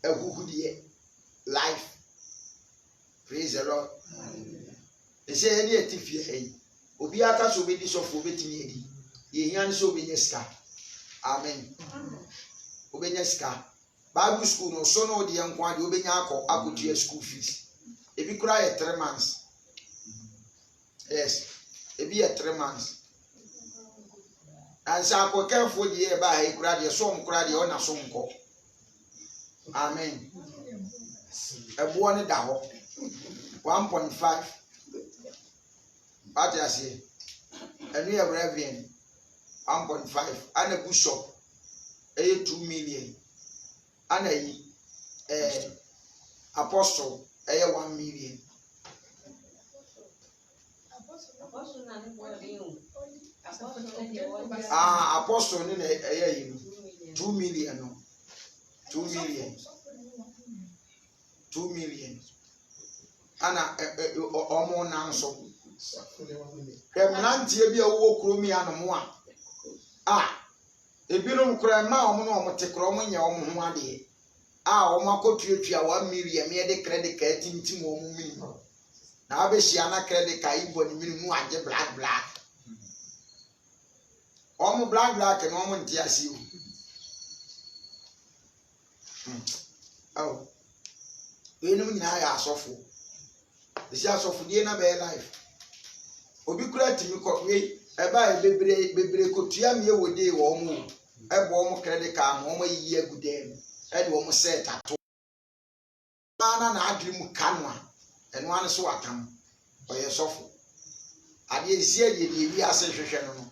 ehuhudie life. Praise the Lord. They say any etifie hey. Obi aka so be di sofo betimi edi. Ye hian so be nyeska. Amen. Obenya sika. Bible school no so no de yankwa de obenya akotua school fees. ebi kura yɛ 3 months yes ebi yɛ 3 months and sa akɔkɛfo deɛ ɛba ha kura deɛ som kura deɛ ɔna som nkɔ amen ɛboɔ ne da hɔ 1.5 what I say ɛnu yɛ reverend 1.5 ana bishop ɛyɛ 2 million ana yi apostle ɛyɛ 1 million apostle ne na ɛyɛ yi 2 million no 2 million 2 million ana ɔmo nanso mmeranteɛ bi a wɔwɔ kurom yi anomo a ebinom kura mma ɔmo na ɔmo te kura ɔmo nyɛ ɔmo ho adeɛ a ɔmo akɔtuatua 1 million yɛde credit card tintim ɔmo minim na abɛhyia na credit card yi bɔ ne minim mu agye black ɔmo black na ɔmo nte ase o enom nyinaa yɛ asɔfo esi asɔfodie na bɛyɛ life obi kura timi kɔ wei ɛba bebree kotua mi ewo de wɔ ɔmo ɛbɔ ɔmo credit card na ɔmo ayiyi agu dɛm ɛde ɔmo set ato na adwiri mu kanwa ɛno ano so watam ɔyɛ sɔfo adeɛ esie deɛ ewi ase hwehwɛ no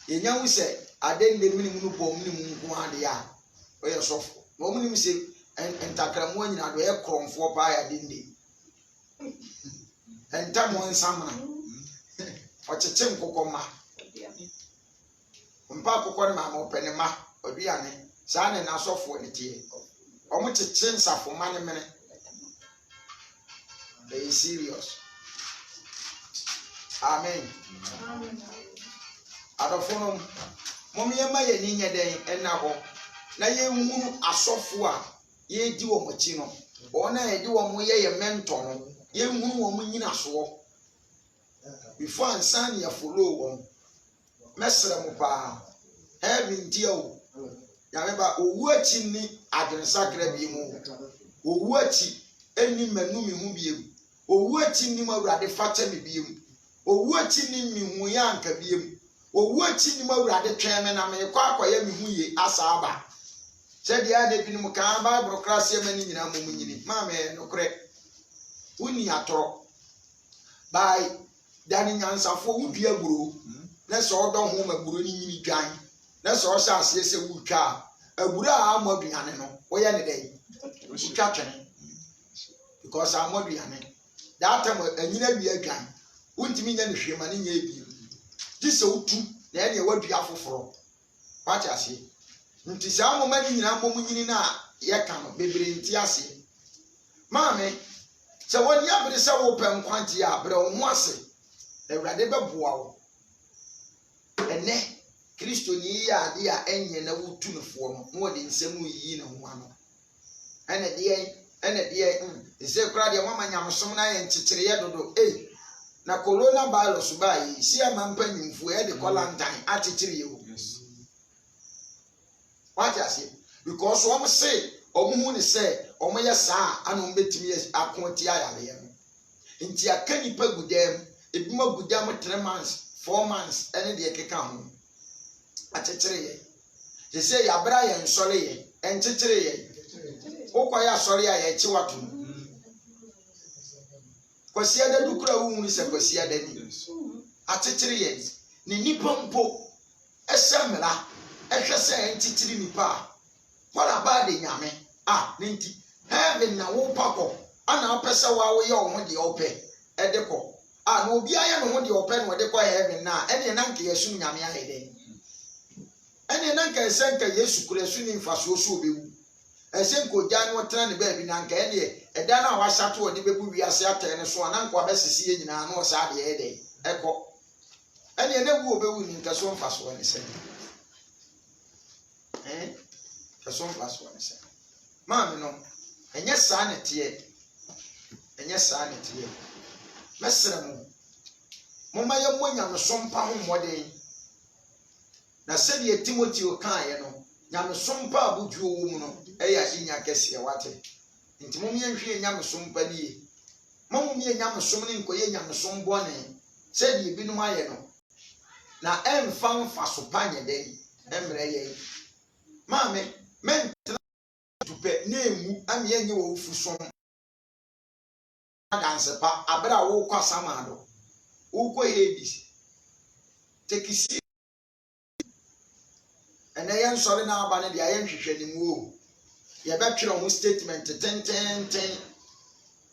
yɛnya hu sɛ ade nde minim no bɔ minim nko adeɛ a ɔyɛ sɔfo na ɔmo nim sɛ ntakramu nyina do ɛyɛ krɔmfoɔ paa yɛ ade nde ɛntam wɔn nsamana ɔkyekye nkokɔ ma mpa akokɔ ne maama ɔpɛ ne ma ɔduane saa ne n'asɔfoɔ ne teɛ ɔmo kyekye nsafo ma ne mene ɛyɛ serious amen adɔfo no mom yɛma yɛ ni nyɛ dɛn ɛna hɔ na yɛnhunu asɔfo a yɛdi wɔn akyi no wɔn a yɛdi wɔn yɛ mentor no yɛnhunu wɔn nyina soɔ before ansan yɛ follow wɔn mɛsrɛ mo paa heaven deɛ o yameba owu akyi ni adwensakra bi mu owu akyi eni manum hu biem owu akyi ni awurade fata me biem owu akyi ni mihu ya anka biem owu akyi ni awurade twɛn me na me kɔ akɔyɛ me hu ye asaba sɛ deɛ ade bi no ka bible class yɛ mani nyina mom nyini ma me no korɛ woni atoro bai dani nyansafo wudua gburo na sɛ ɔdɔ ho ma gburo ni nyini dwan na sɛ ɔhyɛ aseɛ sɛ wutwa agburo a amɔ aduane no woyɛ ne dɛ wutwa twene because amɔ aduane that time anyina wi adwan wontimi nya ne hwema ne nya ebi di sɛ wotu na ɛne wadua foforo wate aseɛ nti sɛ amoma ni nyina mom nyini na yɛka no bebree nti aseɛ maame sɛ wɔde abere sɛ wopɛ nkwanti a brɛ wo ho ase awurade bɛboa wo ɛnɛ kristo ni yɛ ade a ɛnyɛ na wotu nefoɔ no na wɔde nsɛm yiyi ne ho ano ɛnɛ deɛ sɛ kora deɛ mama nyamesom na yɛ nkyekyereyɛ dodo na corona virus ba yi si ama mpanyimfo yɛde kɔlantan akyekyere yɛ wo wate ase because wɔn se ɔmo hu ne sɛ ɔmo yɛ saa ana ɔmo betumi ako ti ayaleɛ no nti aka nipa gu dɛm ebi ma gu dɛm 3 months 4 months ɛne deɛ keka ho akyekyere yɛ te sɛ yabra yɛ nsɔre yɛ ɛnkyekyere yɛ wokɔ yɛ asɔre a yɛkye wato kwasi ada dukura wo hu sɛ kwasi ada ni akyekyere yɛ ne nipa mpo ɛsɛ mmela ɛhwɛ sɛ ɛnkyekyere nipa wala ba de nyame ne nti heaven na wo pakɔ ana apɛ sɛ wa wo yɛ wo ho de ɔpɛ ɛde kɔ na obi ayɛ no ho de ɔpɛ no de kɔ heaven na ɛne na nka yɛsum nyame ayɛ dɛ ɛne na nka ɛsɛ nka yesu kura su ne mfaso so obewu ɛsɛ nka ogya ne wɔtena ne baabi na nka ɛne ɛda na wahyɛ to wɔde bɛbu wiase atɛ ne so ana nka wabɛsisi yɛ nyinaa na ɔsa de yɛ dɛ ɛkɔ ɛne na wu obewu ne nka so mfaso ne sɛ ɛso mfaso ne sɛ maame no ɛnyɛ saa ne teɛ mɛsrɛ mo moma yɛ mo nyamesom pa ho mmɔden na sɛdeɛ timoteo kaeɛ no nyamesom pa a bodwo wɔ mu no ɛyɛ ahenya kɛseɛ wate nti mom yɛnhwɛ nyamesom pa nie Mamu mi nyamesom ne nkoye nyamesom bone. Said ye binu maye no. Na emfa mfa so panye den. Emre ye. Mame, men tupe nemu ami yenye wo ufusom. Danse pa abra wo kwa samado. Wo ko yebis. Tekisi. Ene yen sori na aba ne dia yen hwehwe ni mu o. Ye be twere ho statement ten.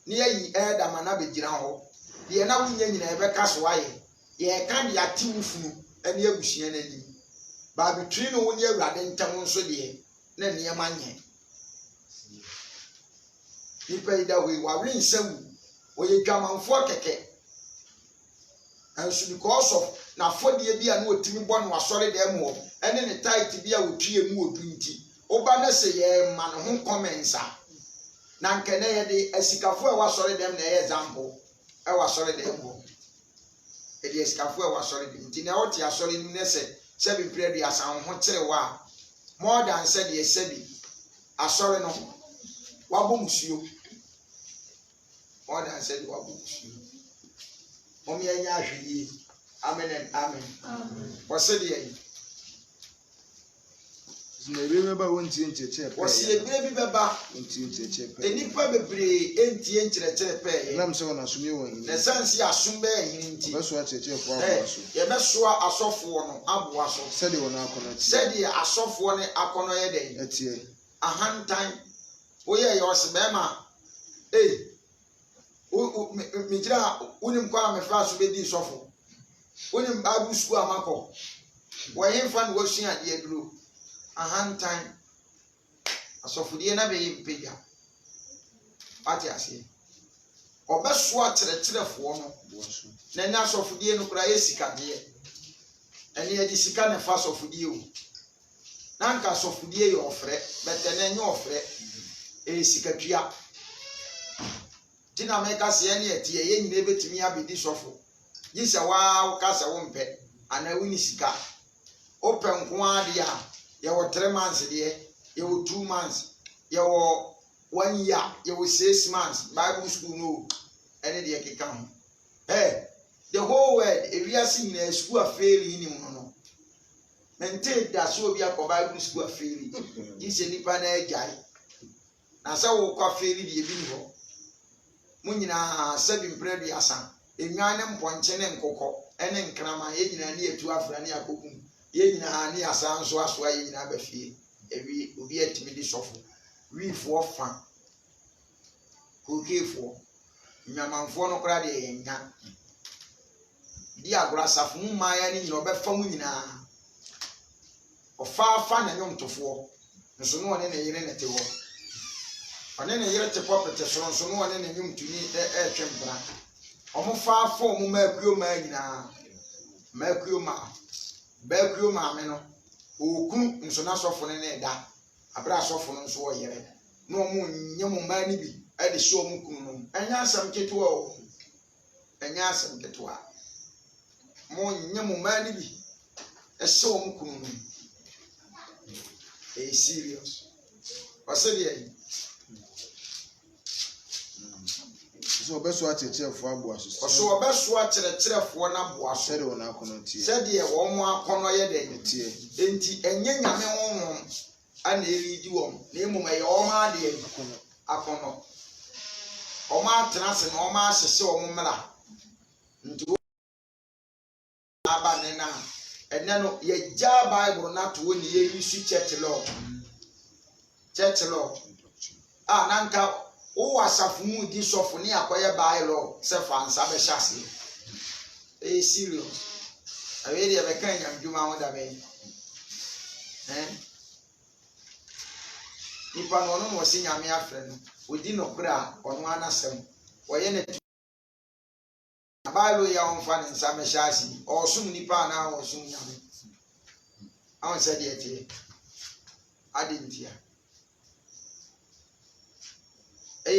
Ni yi elder mana be gira ho. Ye na wunya nyina e be kaso aye. Ye kan dia ti wufunu ene abusua na ni. Ba between no woni awurade ntam nso de na ne yemanye. Nipa ida we wa wi nsam oye dwamanfo keke. And so because of na fodie bi a na otimi bɔ no asɔre da mu ho ene ne tight bi a otue mu odu nti oba na se ye ma no ho comments a na nkene ye de asikafo a wasɔre dem na ye example e wasɔre da mu e de asikafo a wasɔre dem nti na wote asɔre nim ne se bi predu asan ho tere wa more than said ye sebi asɔre no wabo musuo more than said wabo musuo Omi anya ahweye. Amen and amen. Amen. What's it? Na ebe beba wontie ncheche pe. What's the baby beba? Wontie ncheche pe. Enipa bebre entie ncheche pe. Nam se wona asumi won. Na sansi asum be yin nti. Beso acheche fo abo aso. Ye beso asofo no abo aso. Sede wona akono ti. Sede asofo ne akono ye den. Etie. Ahantan. Oye ye osebe ma. Mijira unim kwa me fa so be di sofo unim Bible school amako wo yen fa no wasua de aduro ahantan asofodie na be yimpega ati ase obeso akyerɛkyerɛfo no na nya asofodie no kura yesika de ene ye di sika ne fa asofodie o na nka asofodie ye ofre bete na nya ofre sika tua Tina meka se ene etie ye nyina betimi abedi sofo yisa wa kasa wo mpe ana wini sika open ko ade a ye wo 3 months de ye wo 2 months ye wo 1 year ye wo 6 months Bible school no ene de keka ho the whole world ewiase nyina school afeli ni mu no mente da so obi akọ Bible school afeli yisa nipa na ajai na sa wo kwa afeli de ebi ni ho Munyina sabi mpredu asa enwane mponche ne nkokọ ene nkrama ye nyina ne etu afra ne akokum ye nyina ne asa nso aso ye nyina bafie ewi obi atimi di sofo wifo fa kokefo nyamanfo no kra de yenga di agora safo maya ne nyina obefa mu nyina ofa na nyomtofo nso no ne yire ne tewo One ne yere te popete so no one ne nyum tuni twempra omo fa afọ omo makuo ma nyina makuo ma me no okun nso na sofo ne da abra sofo no nso oyere na omo nyem ma ni bi e de so omo kunu no enya asam ketewa o enya asam ketewa mo nyem ma ni bi e so omo kunu no serious wasedi So obeso akyerɛkyerɛfo abo aso. So obeso akyerɛkyerɛfo na bo aso. Sɛde wona akono tie. Sɛde wo mo akono ye den tie. Enti enye nyame honhom ana eridi wo na emom ye wo ma de akono. O ma atena se na o ma ahyehye wo mmra. Nti aba ne na ene no ye ja Bible na to ni ye use church law. Church law. Nanka o wasafu mu di sofo ni akoye bailo se fa nsa be hyase serious awe dia be kan nyam djuma ho da be ipa no no si nyame afre no odi no kura ono anasem oye ne bailo ya on fa nsa be hyase o sum nipa na o sum nyame awon se dia tie adintia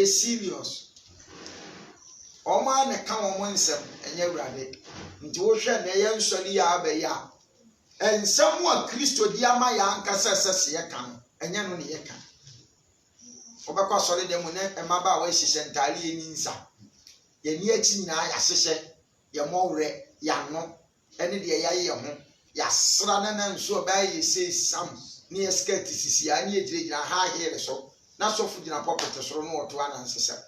serious Oma ne ka wo nsem enye urade nti wo hwe na ye nsori ya abeya ensem wa Kristo di ama ya ankasa sese ye kan enye no ne ye kan obekwa sori dem ne emaba wa hihye ntare ye ninsa ye ni achi nyina ya hyehyɛ ye mɔwre ya no ene de ya ye ho ya sra na nso ba ye sei sam ne skirt sisi ya ne ejira ha here so na sɔfo gyina pocket soro no wɔto anansesɛm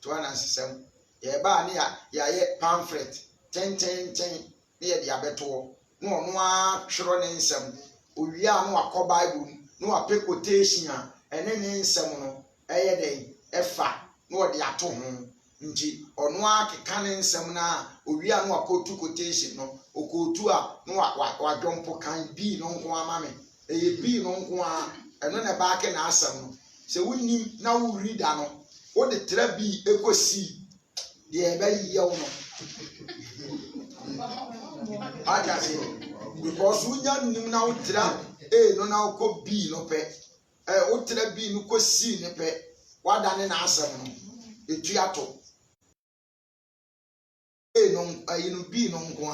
to anansesɛm ye ba ne ya ye pamphlet ten ne ye de abeto no ɔno a hwero ne nsɛm owia no akɔ bible no apɛ quotation a ene ne nsɛm no ɛyɛ den ɛfa no ɔde ato ho nti ɔno akeka ne nsɛm na owia no akɔtu quotation no okotu a no wadwompo kan bi no nko ama me ɛyɛ bi no nko a ɛno na ba ke na asɛm no sɛ wunnim na wo reader no wo de tra bi ekosi de ɛbɛyɛ wo no agase because wunya nim na wo tra no na wo kɔ bi no pɛ wo tra bi no kɔ si ne pɛ wada ne na asɛm no etu ato no ayino bi no nko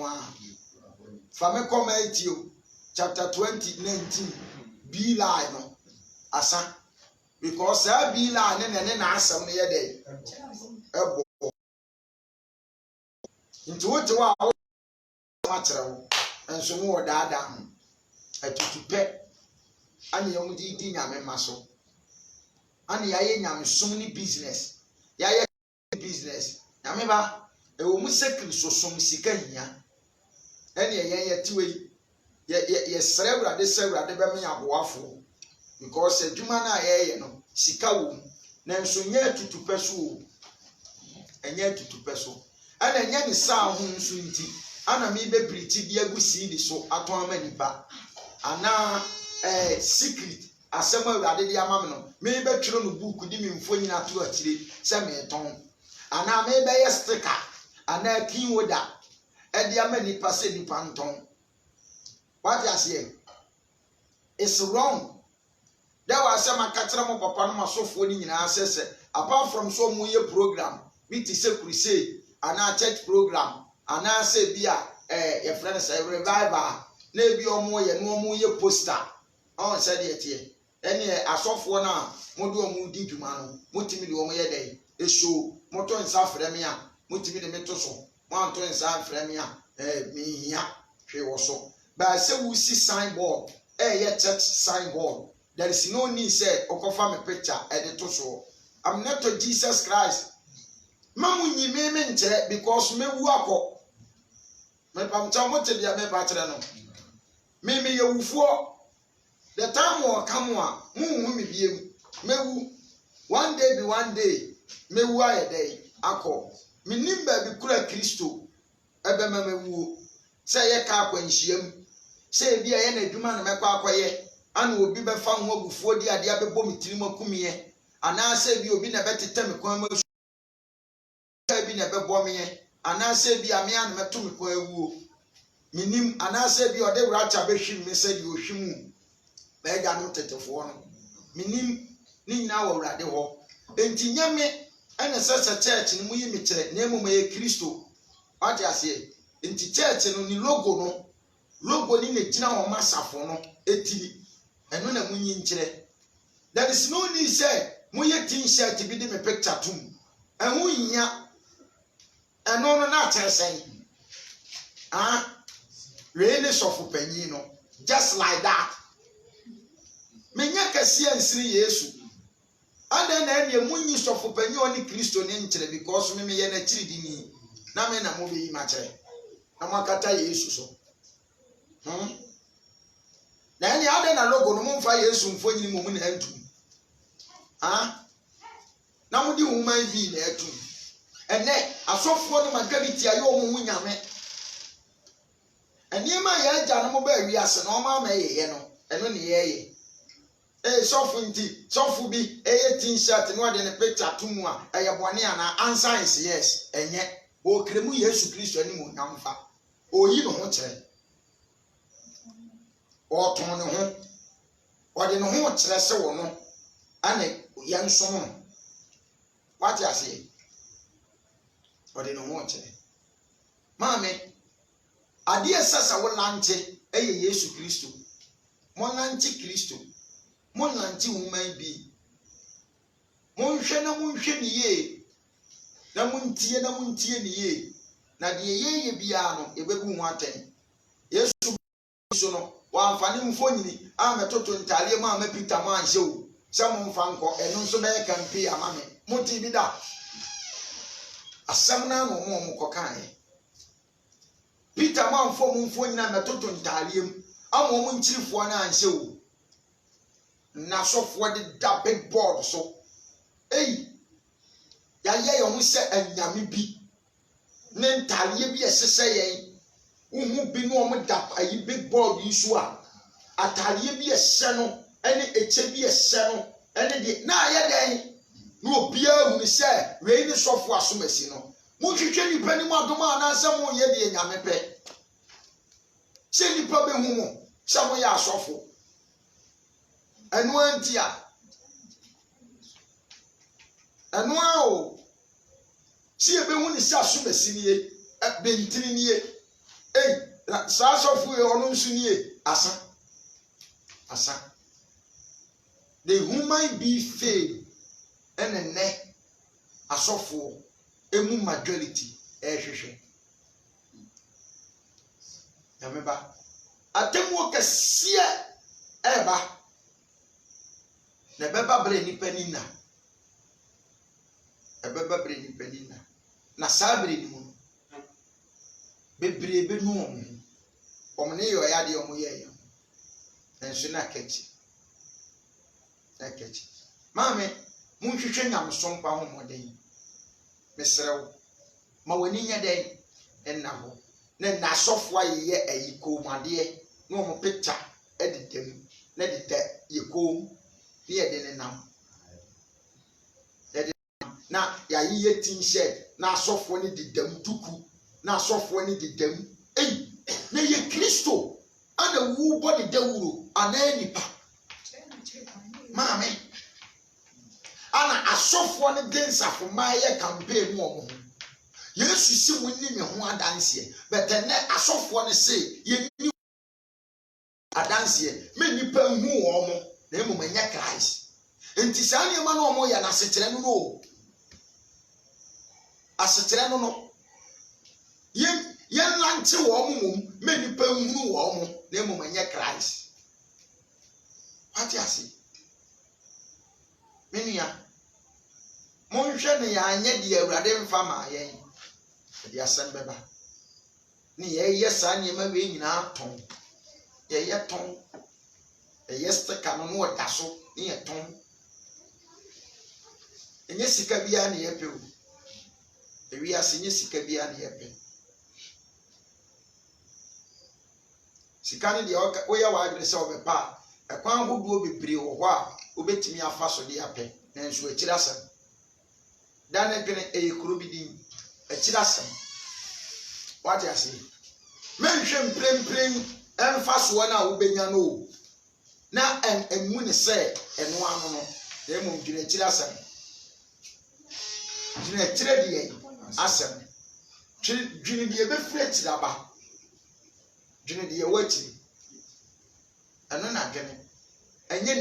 a fa me kɔ Matthew chapter 20:19 bi line no asa because that bi line ne na asɛm no yɛ dɛ ɛbɔ nti wo te wa ma kyerɛ wo enso mo wɔ daada ho atutupɛ ani yɛ mo di nyame ma so ani ya yɛ nyame som ni business ya yɛ business nyame ba ewo mu sekri so som sika hia ɛne yɛ tiwe yɛ srɛ Awurade sɛ Awurade bɛ me aboafo because adwuma na yɛ no sika wo na nso nyɛ tutupɛ so ɛnyɛ tutupɛ so ana nyɛ ne saa ho nso nti ana me be briti bi agusi di so atɔn ma nipa ana secret asɛm Awurade di ama me no me be twero no book di me mfo nyina to akyire sɛ me tɔn ana me be yɛ sticker ana kin woda ɛdi ama nipa sɛ nipa ntɔn what you say it's wrong there was some akatra mo papa no masofo ni nyina asese apart from so mu ye program me ti say crusade ana church program ana say bia your friend say revival na bi omo ye no omo ye poster on say de tie ene asofo na mo do omo di dwuma no motimi de omo ye den e show moto nsa frɛ me a motimi de meto so mo anto nsa frɛ me a me hia hwe wo so ba say we see signboard church signboard there is no need say okofa me picture to so I'm not to Jesus Christ mamu nyi me nkyere because me wu akọ me pamcha mo te bia me ba kyere no me ye wufuo the time will come a mu me biem me wu one day me wu aye day akọ me nimba bi kura Kristo ebe ma me wu say ye ka akwanhyiam say bia ye na adwuma na mekọ akọye ana obi be fa ho agufuo di ade abebɔ mitiri makumie ana say bi obi na betete me kwan ma bi na bebɔ me ana say bi ame an meto me kwan awuo minim ana say bi ode wracha behwim me say di ohwimu ba ga no tetefo no minim ni nyina wɔ Awurade hɔ enti nyame ene sɛ church ni mu yi me kyerɛ na emu ye Kristo ate ase enti church no ni logo ni ne gyina hɔ masafo no etini eno na munyi nkyerɛ there is no need say moye t-shirt bi de me picture tum ehun nya eno no na kyerɛ sɛn really sɔfo panyin no just like that menya kase ansiri Yesu ada na ene munyi sɔfo panyin oni Kristo ne nkyerɛ because me ye na kyiri dini na me na mo be yi ma kyerɛ na makata Yesu so na ene ada na logo no mo mfa Yesu mfo nyini mo mu na antum na mo di human bi na atum ene asofo no maka bi tia yo mo nyame ene ma ya agya no mo ba wi ase na o ma ma ye no eno ne ye sofo nti sofo bi t-shirt no de ne picture tum a eye bone ana answer is yes enye o kremu Yesu Kristo ani mo nyamfa oyi no ho kyerɛ o ton ne ho o de ne ho kyerɛ se wo no ane yansom no what you say o de ne ho kyerɛ maame ade esasa wo lante eye Yesu Kristo mo lante Kristo mo lante woman bi monhwɛ na monhwɛ ne yie na montie ne yie na deɛ yɛyɛ biara no yɛbɛbu ho atɛn yesu so no wɔamfane mfonyini a mɛtoto ntadeɛ mu a mɛpita mu anhyɛ o sɛ momfa nkɔ ɛno nso bɛyɛ kampe ama me mote bi da asɛm no ano ɔmo kɔkaeɛ Peter man fo mu mfonyini a mɛtoto ntadeɛ mu ama ɔmo nkyirifoɔ no anhyɛ o na sɔfoɔ de da big board so yɛayɛ yɛn ho sɛ anyame bi ne ntadeɛ bi ɛhyehyɛ yɛn wohu bi ne ɔmo da ayi big board yi so a atadeɛ bi ɛhyɛ no ɛne ɛkyɛ bi ɛhyɛ no ɛne deɛ na ayɛ dɛn na obiara hu sɛ wei ne sɔfo asomasi no monhwehwɛ nipa ne mu adom a anaasɛ moyɛ deɛ nyame pɛ sɛ nipa bɛhu mo sɛ moyɛ asɔfo ɛno anti a ɛno a o si yɛbɛhu ne sɛ asomasi nie bɛntini nie saa asɔfo yi ɔno nso nie asa the human being fail ɛne nɛ asɔfoɔ emu majority ɛhwehwɛ yameba atemuo kɛseɛ ɛba na ɛbɛba brɛ nipa ni na ɛbɛba brɛ nipa ni na saa brɛ ni mu no bebree bɛnu ɔmo ne yɛ ɔyɛ adeɛ ɔmo yɛ yɛ nso na kɛkyi maame monhwehwɛ nyamesompa ho mmɔden mesrɛw ma w'ani nyɛ dɛn ɛnna hɔ na n'asɔfoɔ ayɛyɛ ayi kɔnmuadeɛ na ɔmo picture ɛdeda mu na deda yɛ kɔn ne yɛde ne nam na yɛayɛ t-shirt na asɔfoɔ ne deda mu duku na asɔfoɔ ne deda mu na yɛ kristo ana wu bɔ ne dawuro anaa nipa maame ana asɔfoɔ ne de nsafoma yɛ campaign mu ɔmo ho yesu si mu ni ne ho adanseɛ bɛtɛ nɛ asɔfoɔ ne se yɛ ni adanseɛ me nipa hu ɔmo na emu manya Christ enti saa nneɛma na ɔmo yɛ na asekyerɛ no asekyerɛ no yɛn lante wɔ ɔmo me nipa hu ɔmo na emu manya Christ wate ase menua monhwɛ ne yɛanyɛ deɛ Awurade mfa ma yɛn ɛde asɛm bɛba ne yɛyɛ saa nneɛma wei nyinaa tɔn yɛyɛ tɔn ɛyɛ sticker no na wɔda so ne yɛ tɔn ɛnyɛ sika biara ne yɛpɛ o ewiase nyɛ sika biara ne yɛpɛ sika ne deɛ woyɛ w'adwene sɛ wɔbɛpa a ɛkwan ahodoɔ bebree wɔ hɔ a wobɛtumi afa so de apɛ nanso akyiri asɛm da ne dwene ɛyɛ kuro bi din akyiri asɛm wate ase menhwɛ mprempren ɛmfa soɔ no a wobɛnya no o na ɛmu ne sɛ ɛno ano no na mmom dwene akyiri asɛm dwene akyiri deɛ asɛm dwene deɛ ɛbɛfiri akyiri aba dwene deɛ ɛwɔ akyiri ɛno na dwene ɛnyɛ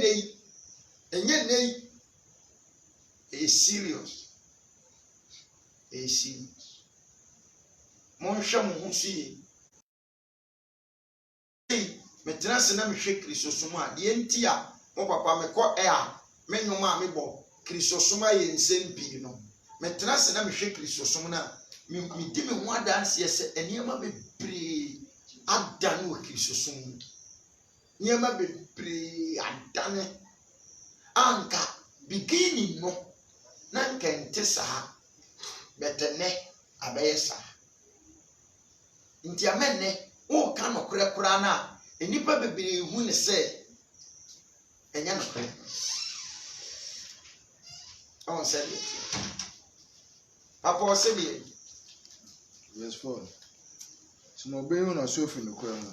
nei ɛyɛ serious monhwɛ mo ho so yie metena se na mehwɛ kristosom a deɛ nti a mo papa mekɔ a me nnwom a mebɔ kristosom a yɛ nsɛm pii no metena se na mehwɛ kristosom no a medi me ho adanseɛ sɛ nneɛma bebree adane wɔ kristosom mu nneɛma bebree adane anka beginning no na nka nte saa bɛtɛ nɛ abɛyɛ saa nti amɛnɛ woka nokorɛ koraa no a nnipa bebree hu ne sɛ ɛnyɛ nokorɛ ɔwɔ sɛ deɛ papa ɔsɛ deɛ yes for so no be na so fi nokorɛ ho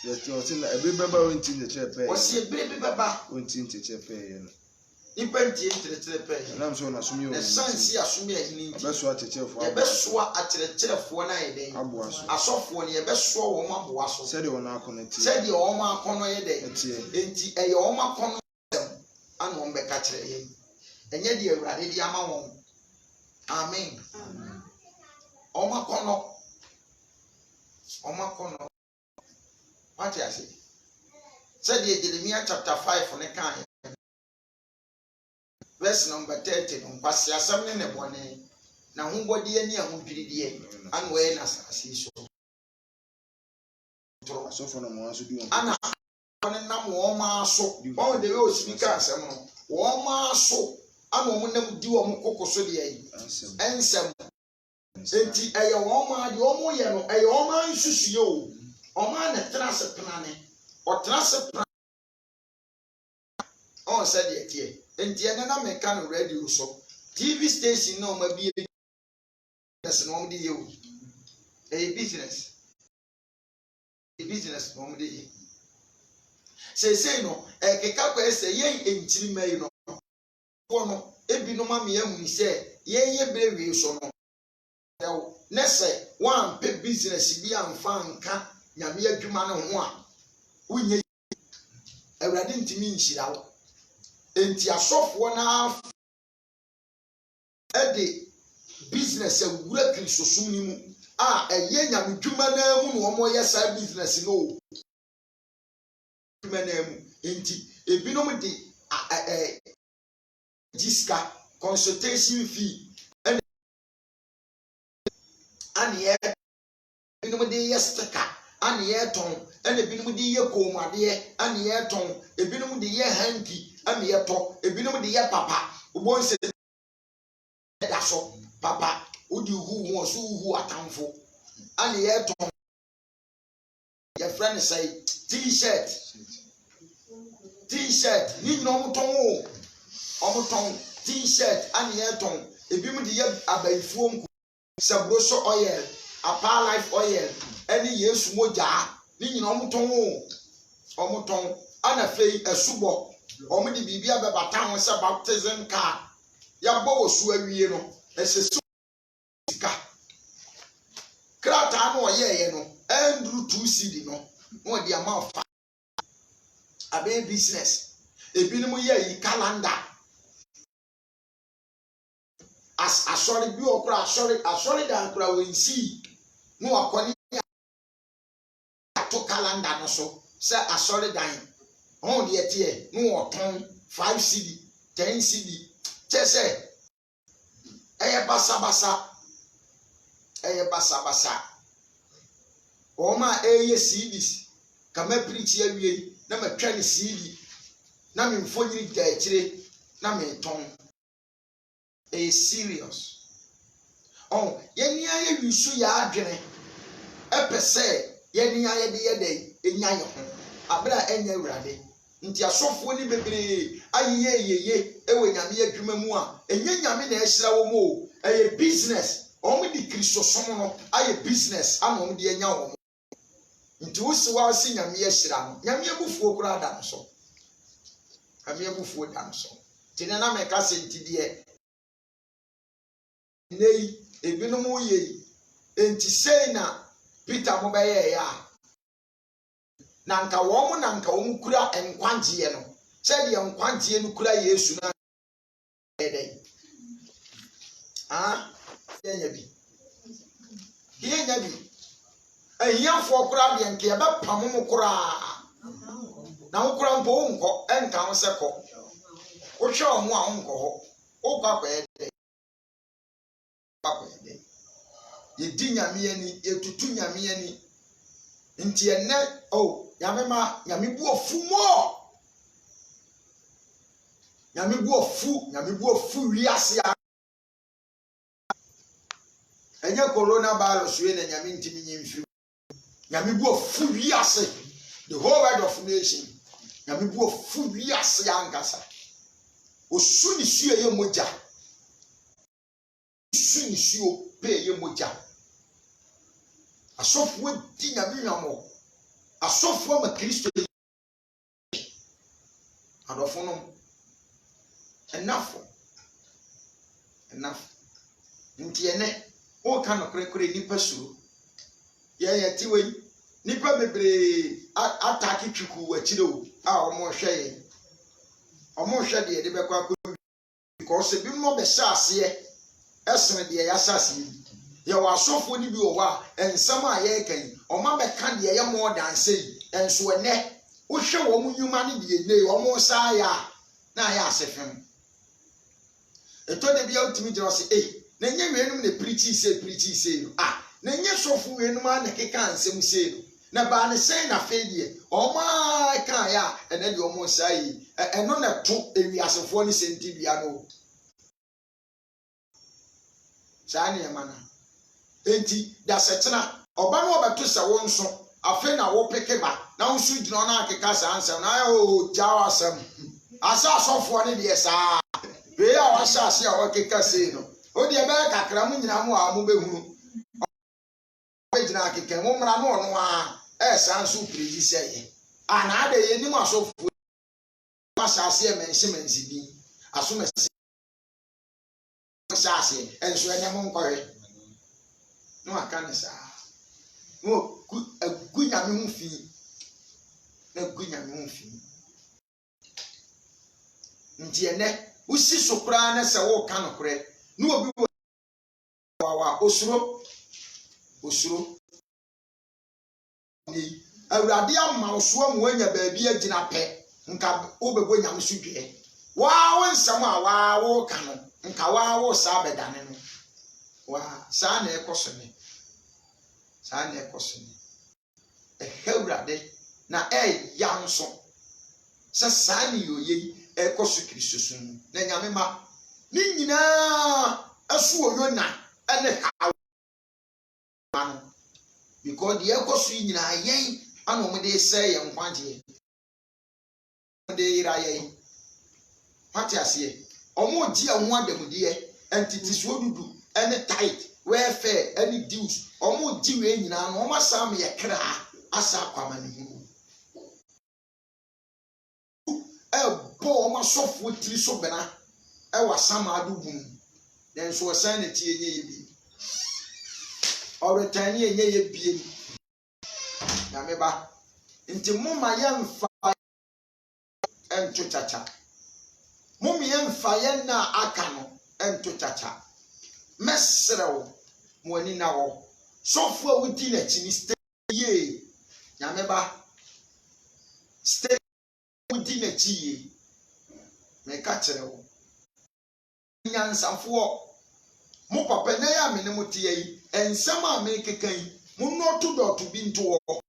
yes to say na ebe baba wonti ne kyerɛ pɛ ɔsɛ ebe baba wonti ne kyerɛ pɛ yɛ no Nipantie nkyerɛkyerɛ pɛɛ. Nam so na sumi o. Na sansi asumi ahini nti. Abeso akyerɛkyerɛfo. Yɛbɛsoa akyerɛkyerɛfoɔ na yɛ den. Aboa so. Asɔfoɔ no yɛbɛsoa wɔn aboa so. Sɛdeɛ wɔn akɔnɔ tie. Sɛdeɛ wɔn akɔnɔ yɛ den. Etie. Enti ɛyɛ wɔn akɔnɔ ana wɔn bɛka kyerɛ yɛn. Ɛnyɛ deɛ Awurade de ama wɔn. Amen. Wɔn akɔnɔ. What you say? Said Jeremiah chapter 5 ne kan. Verse number 30 no kwasi asam ne bone na hombodi ani ahodwiride an we na asase so so for no mo so di on ana one nam wo ma so on the way o speaker asem no wo ma so ana wo nam di wo kokoso de yi ensem enti eye wo ma de wo mo ye no eye wo ma nsusuye o o ma na trase penane o trase on said it here. And the other man can radio so TV station no maybe that's normally you a business normally say no a capa say ye in chili no no ebi no mammy and say ye baby so no nesse one pay business be and fan can yamia jumano one we already to mean she out. Enti asofo na ede business awura krisosum ni mu a eye nyamedwuma na mu no omo ye sa business no dwuma na mu enti ebinom de diska consultation fee ani ebinom de yesteka ani ye ton ene ebinom de ye komade ani ye ton ebinom de ye hanky ami yeto ebinom de ye papa ubon se da so papa odi hu won so hu atamfo ani yeto your friend say t-shirt ni no omuton t-shirt ani yeto ebinom de ye abaifuo nku sabroso oil apa life oil eni yesu moja ni nyina omuton ana fei esubo omo di bibia be bata ho se baptism card ya bo osu awie no esesu sika krata no oyeye no andrew 2 cd no no di amount abe business ebinim ye yi calendar as asori bi okra asori dan kra we nsi no akoni to calendar no so se asori dan on the etie no oton 5 cd 10 cd chese eye basa o ma eye cds kama preach awie na matwa ne cd na me mfonyiri gaachire na me ton serious oh yeni aye wisu ya adwene epese yeni aye de yede enya ye ho abra enya awurade nti asofo ni bebre ayeye ewe nyame adwuma mu a enye nyame na ehira wo mu eye business omo di kristosom no aye business ama omo di enya wo nti wosi wa si nyame ehira no nyame abufuo kura da no so nyame abufuo da no so tene na me ka se nti de nei ebinom ye enti sei na Peter mo beye ya nanka wom kura enkwagye no se de enkwagye no kura Yesu na eden yenya bi ehiyafo kura de nke ba pam mo kura na wo kura mpo nko enka ho se ko wo hwe omo a nko ho wo kwakwa ede yedi nyame ani etutu nyame ani nti enne nyame bu ofu wiase enye coronavirus we na nyame ntimi nyimfi nyame bu ofu wiase the whole world of nation nyame bu ofu wiase angasa osu ni su ye moja su ni su pe ye moja asofo di nyame nyamo asofo ma Kristo adofo no enough nti ene o ka no krekre nipa suro ye tiwe nipa bebre ataki twiku wachire o a omo hwe de be kwa because bi mo be saase esene de ya saase ye wa asofo ni bi o wa ensam a ye kan oma be ka de ye mo danse enso ene wo hwe wo mu nyuma ne de ne omo sa ya na ya asefem eto de bia utimi jira se na nye wenum ne preaching say na nye sofo wenum a ne keka ansem say no na ba ne say na fedie o ma ka ya ene de o mo say eno na to ewiasefo ni senti bia no sane mana enti da setena oba no obeto se wo nso afi na wo peke ba na wo su gina na akeka sa ansem na o jawa asem asa sofo ne de sa be a wa sha ase a wo keka say no o de be kakra mu nyina mu a mu behunu be gina akeka mu mra no no a sanso preji say ana ade ye ni mu asofo ma sha ase e mense bi aso mense sase enso ene mo nkore no aka ne sa no agunya me hu fi na agunya me hu fi nti ene usi sopra na se wo ka no kore no obi wa osuro ni awurade ama oso mu anya baabi agina pe nka obebo nyam sudwe wa wo nsam a wa wo ka no nka wa wo sa bedane no wa sa na ekosone ehawurade na yanso sa sa ni yoye ekoso Kristo sun na nyame ma ni nyina asu oyona ene ka no because the ekoso nyina yen ana mo de say yen kwanje de ira yen pati ase omo ji anwo adamudie entity so dudu ene tight welfare any dues omo ji we nyina no omo sam ye kra asa kwama ne hu bo omo sofo tiri so bena wasam adubun den so san ne tie nye bi oretani enye ye biem na meba nti moma ye mfa ento chacha mom ye mfa ye na aka no ento chacha mesrew mo ani na wo sofo a wudi na chini stay ye na meba stay wudi na chi ye me ka kire wo nyansafo mo papa na ya me ne mo tie yi ensam a me kekan mo no to dot bi nto wo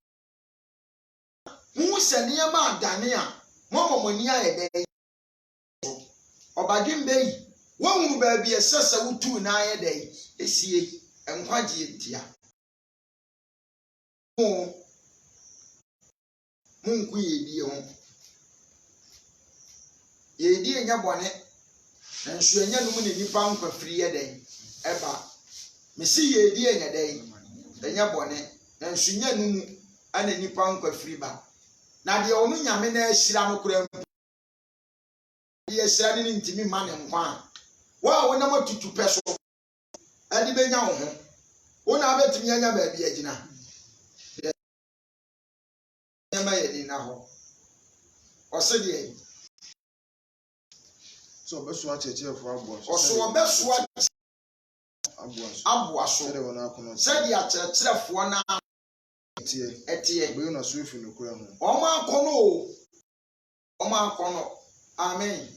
mu sene ya ma adane a mo momoni aye de obadwin be yi wonwu ba bi esesa wutu na aye de esie enkwaje ntia mo munku yedi ho yedi enya bone na nsu enya no mu ne nipa nkwafiri ye den eba mesi yedi enya den enya bone na nsu nya no mu ana nipa nkwafiri ba na de onu nyame na ahira no kura de ahira ni ntimi ma ne nkwa wa wona matutu peso adi benya wo ho wona abetimi anya ba bi agina nyama ye ni na ho osede so beso acheche fo abo oso beso abo aso sede wona akono sede acherefo na etie be na so efi no kura ho omo akono amen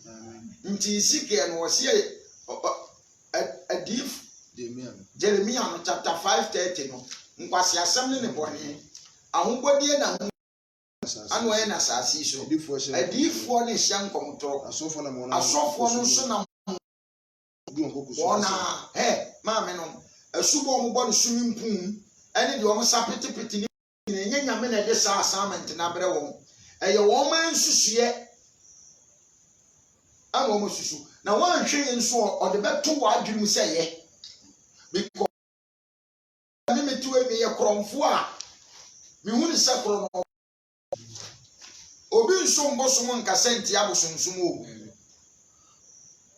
nti sike no wose adif Jeremiah no chapter 5:30 no nkwasi asem ne bone ahobodie na anu aye na sasi so adifo ne hya nkomto asofo na mo asofo no so na wona maame no asubo mo bone sumimpum ene de o sapetepeti ni enye nyame na de sa assignment na bre wo eye wo man susue anu mo susu na wan hwe nso o de beto wa adwum se ye because me metu emi ye kromfo a me hu ni sakro no obi nso mbosom nka senti abosomsom o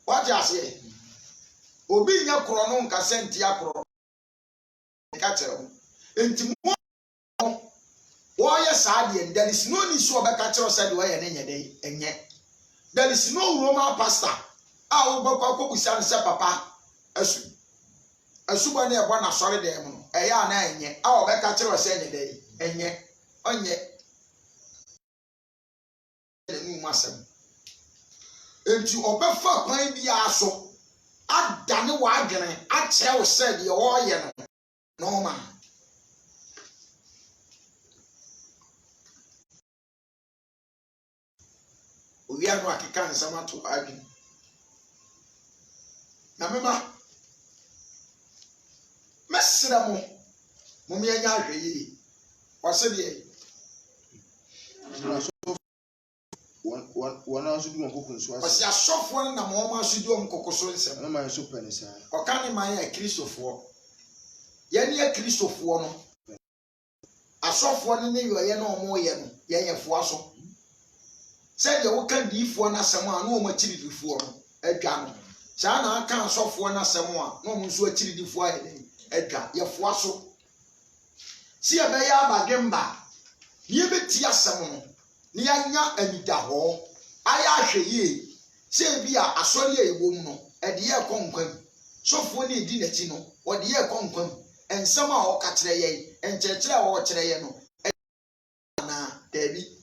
What you say? Obi nya koro no nka senti akoro. Ka kire. Enti mo woyɛ saa deɛ there is no need so ɔbɛka kyerɛ sɛ de woyɛ ne nyɛ de enye. There is no Roman pastor a wobɛkɔ akɔbusa no sɛ papa asu. Asuba ne ɛbɔ na sɔre dem no ɛyɛ ana enye a ɔbɛka kyerɛ sɛ nyɛ de enye. Onye ne mu asɛm. Enti ɔbɛfa kwan bi aso adane wadwene akyerɛ wo sɛ deɛ ɔyɛ no normal. We are not a can someone to argue. Now, remember, Messeramo, Mumia Yahi, or said ye. One hour to do a cook and swat. Was a soft one and a moment should do on Cocosolis and my super inside. Or can my Christopher? Yenny a Christopher. A soft one in you, a no more yen, yen fuaso. Said you can be for na someone no material before Edgar. Sana can't soft for na someone no one so actually before Edgar. Your fuaso. See a bear bagemba. Ye be tia someone. Nianya and Daho. I ashe ye. Say be a sorry a woman at the year conquem. So for any dinetino or the year conquem. And somehow catch the ye and church or chayeno. Na Debbie.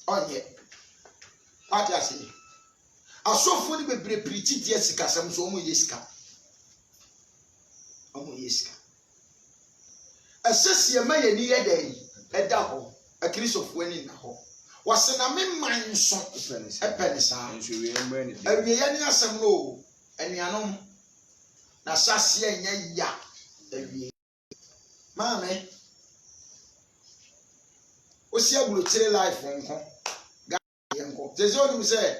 Onye what you say asofo ni bebre preach Jessica sam so omo Jessica asese ma ye ni yedai eda ho akrisofo ani na ho wase na me man so epene sa awie ye ni asem no anuanom na sase enya ya awie maame osi abulo kire life nko Tezi oni say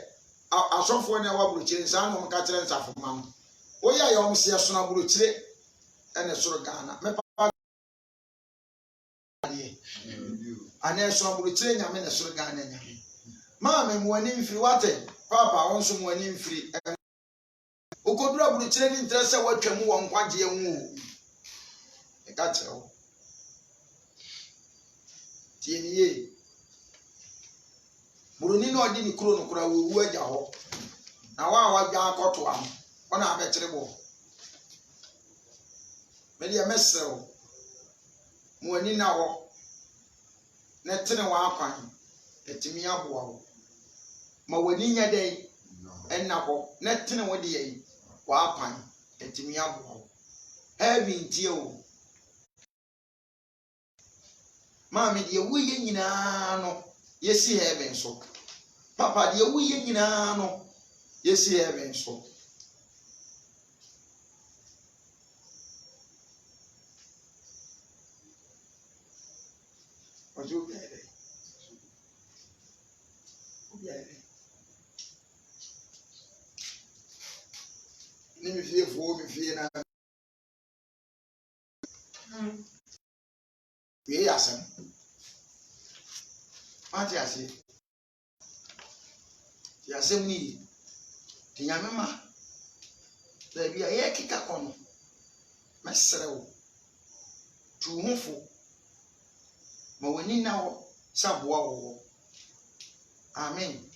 asofo na wa buruchire sa na mka kire nsafo mam. Oya ya omse ya so na buruchire ene soro Ghana. Me papa ane so na buruchire nyame ne soro Ghana nya. Ma me mo ani mfiri wate. Papa won so mo ani mfiri. Okodura buruchire ni ntere se watwam wo nkwaje enwu. E ka kire wo. Tie ni ye. Buruni no odi ni kuro no kura wo agya ho na wa gya akoto am ona abekire bo me dia mesrew mo ani na ho na tene wa akwan etimi aboa ho ma wani nya dai enna ho na tene wo de yi wa akwan etimi aboa ho heavy ntie o ma me dia wo ye nyina no yesi heaven so papa de wuye nyina no yesi heaven so ojo bere ni mi fie fo mi fie na ye yasem ati ase yasem ni tinyame ma da bia ye kika kono mesrew tuhufo ma wani na wo saboa wo amen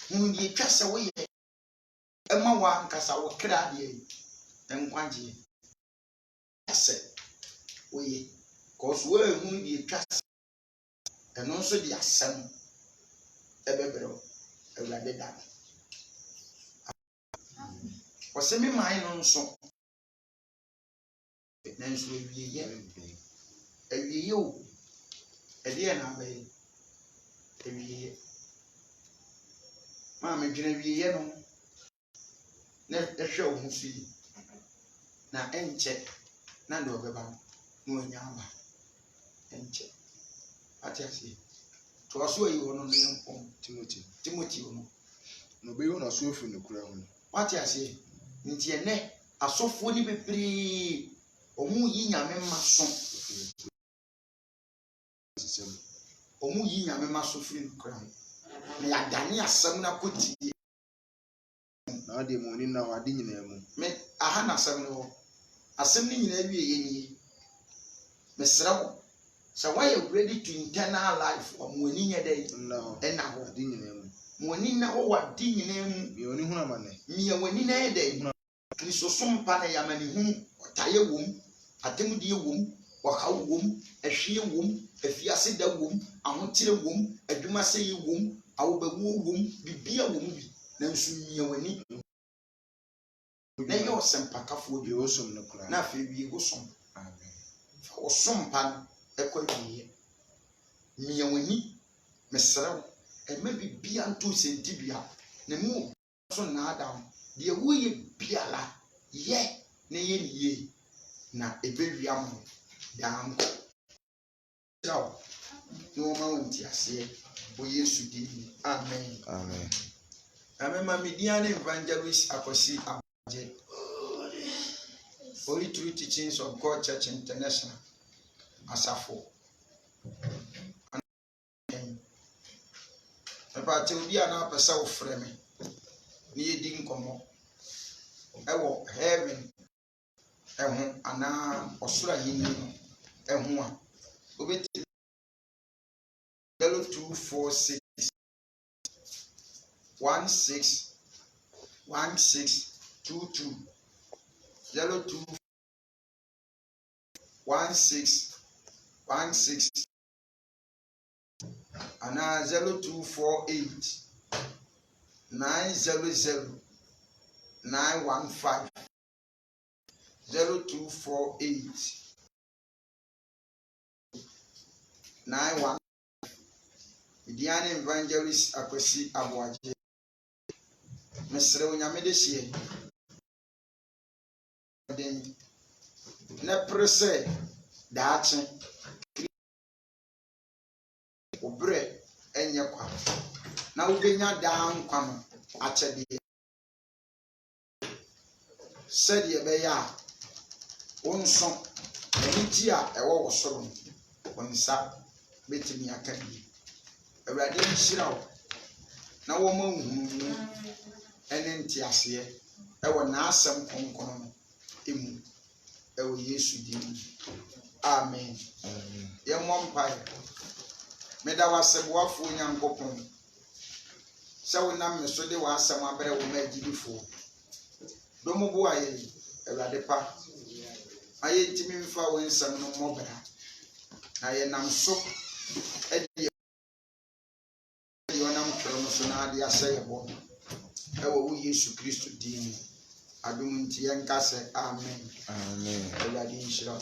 hu die twase wo ye ema wa nkasa wo kra de enkwanje ase wo ye cause wo hu die twase eno nso di asem ebebere ewurade da wose me man no nso nanso ewiye o ede na abai ewiye ma me dwene wiye no na ehwe wo hufi na enche na ndo beba no anyamba enche ati asi to aso yi wono no yempom Timothy wono no be wono aso ofi no kura ho ati asi nti ene asofo ni bebre omu yi nyame maso omu yi nyame maso firi no kura na ya dane asem na koti na ade mo ni na wade nyina mu me aha na asɛm no asɛm no nyina wie yɛ ni mesrɛ wo sɛ wayɛ ready to internal life wa mo ani nyɛ dɛ ɛna ho ade nyina mu mo ani na wo wade nyina mu bi oni hu na mane miya wani na yɛ dɛ kristo som pa na yamani hu ɔtayɛ wom atemudie wom ɔhaw wom ahwie wom afiase da wom ahokyere wom adwuma sɛ yɛ wom awobɛwu wom bibia wom bi nanso miya wani na yɛ ɔsɛmpakafoɔ bi osom no kora na afei wie go som amen fa ɔsom pa no ɛkɔ wie miya wani mesrɛ wo ɛma bibia nto sentibia na mu so na adam deɛ woyɛ biala yɛ na yɛ ne yie na ɛbɛwia mo danko kyerɛw na wɔma wo ntiaseɛ wɔ yesu din mu amen amen amema media ne evangelist Akwasi Abagye Holy True Teachings of God Church International asafo ɛbate obi a na apɛsɛ wo frɛ me ne yɛdi nkɔmmɔ ɛwɔ heaven ɛho anaa ɔsoro ahenni no ɛho a obɛti 0246 161622 021616 anaa 0248 900 915 0248 91 Mediane Evangelist Akwasi Abagye mesrɛ onyame de hye den na prese daakye obrɛ enye kwa na wobenya daa nkwa no akyɛdeɛ sɛdeɛ ɛbɛyɛ a wonso anigye a ɛwɔ wɔ soro no wonsa betumi aka bi awurade nhyira wo na wɔma nhunu ɛne ntiaseɛ ɛwɔ n'asɛm kronkron no emu ɛwɔ yesu din amen yɛmmɔ mpae meda wasɛboafo nyankopɔn sɛ wonam me so de w'asɛm abrɛ wo ma agyidifoɔ dɔm bo ayɛ awurade pa ayɛ ntimi mfa wo nsɛm no mmɔbra na yɛnam so ɛde yɛnam twerɛ no so na ade asɛ yɛbɔ ɛwɔ wo yesu kristo din mu adom nti yɛnka sɛ amen amen awurade nhyira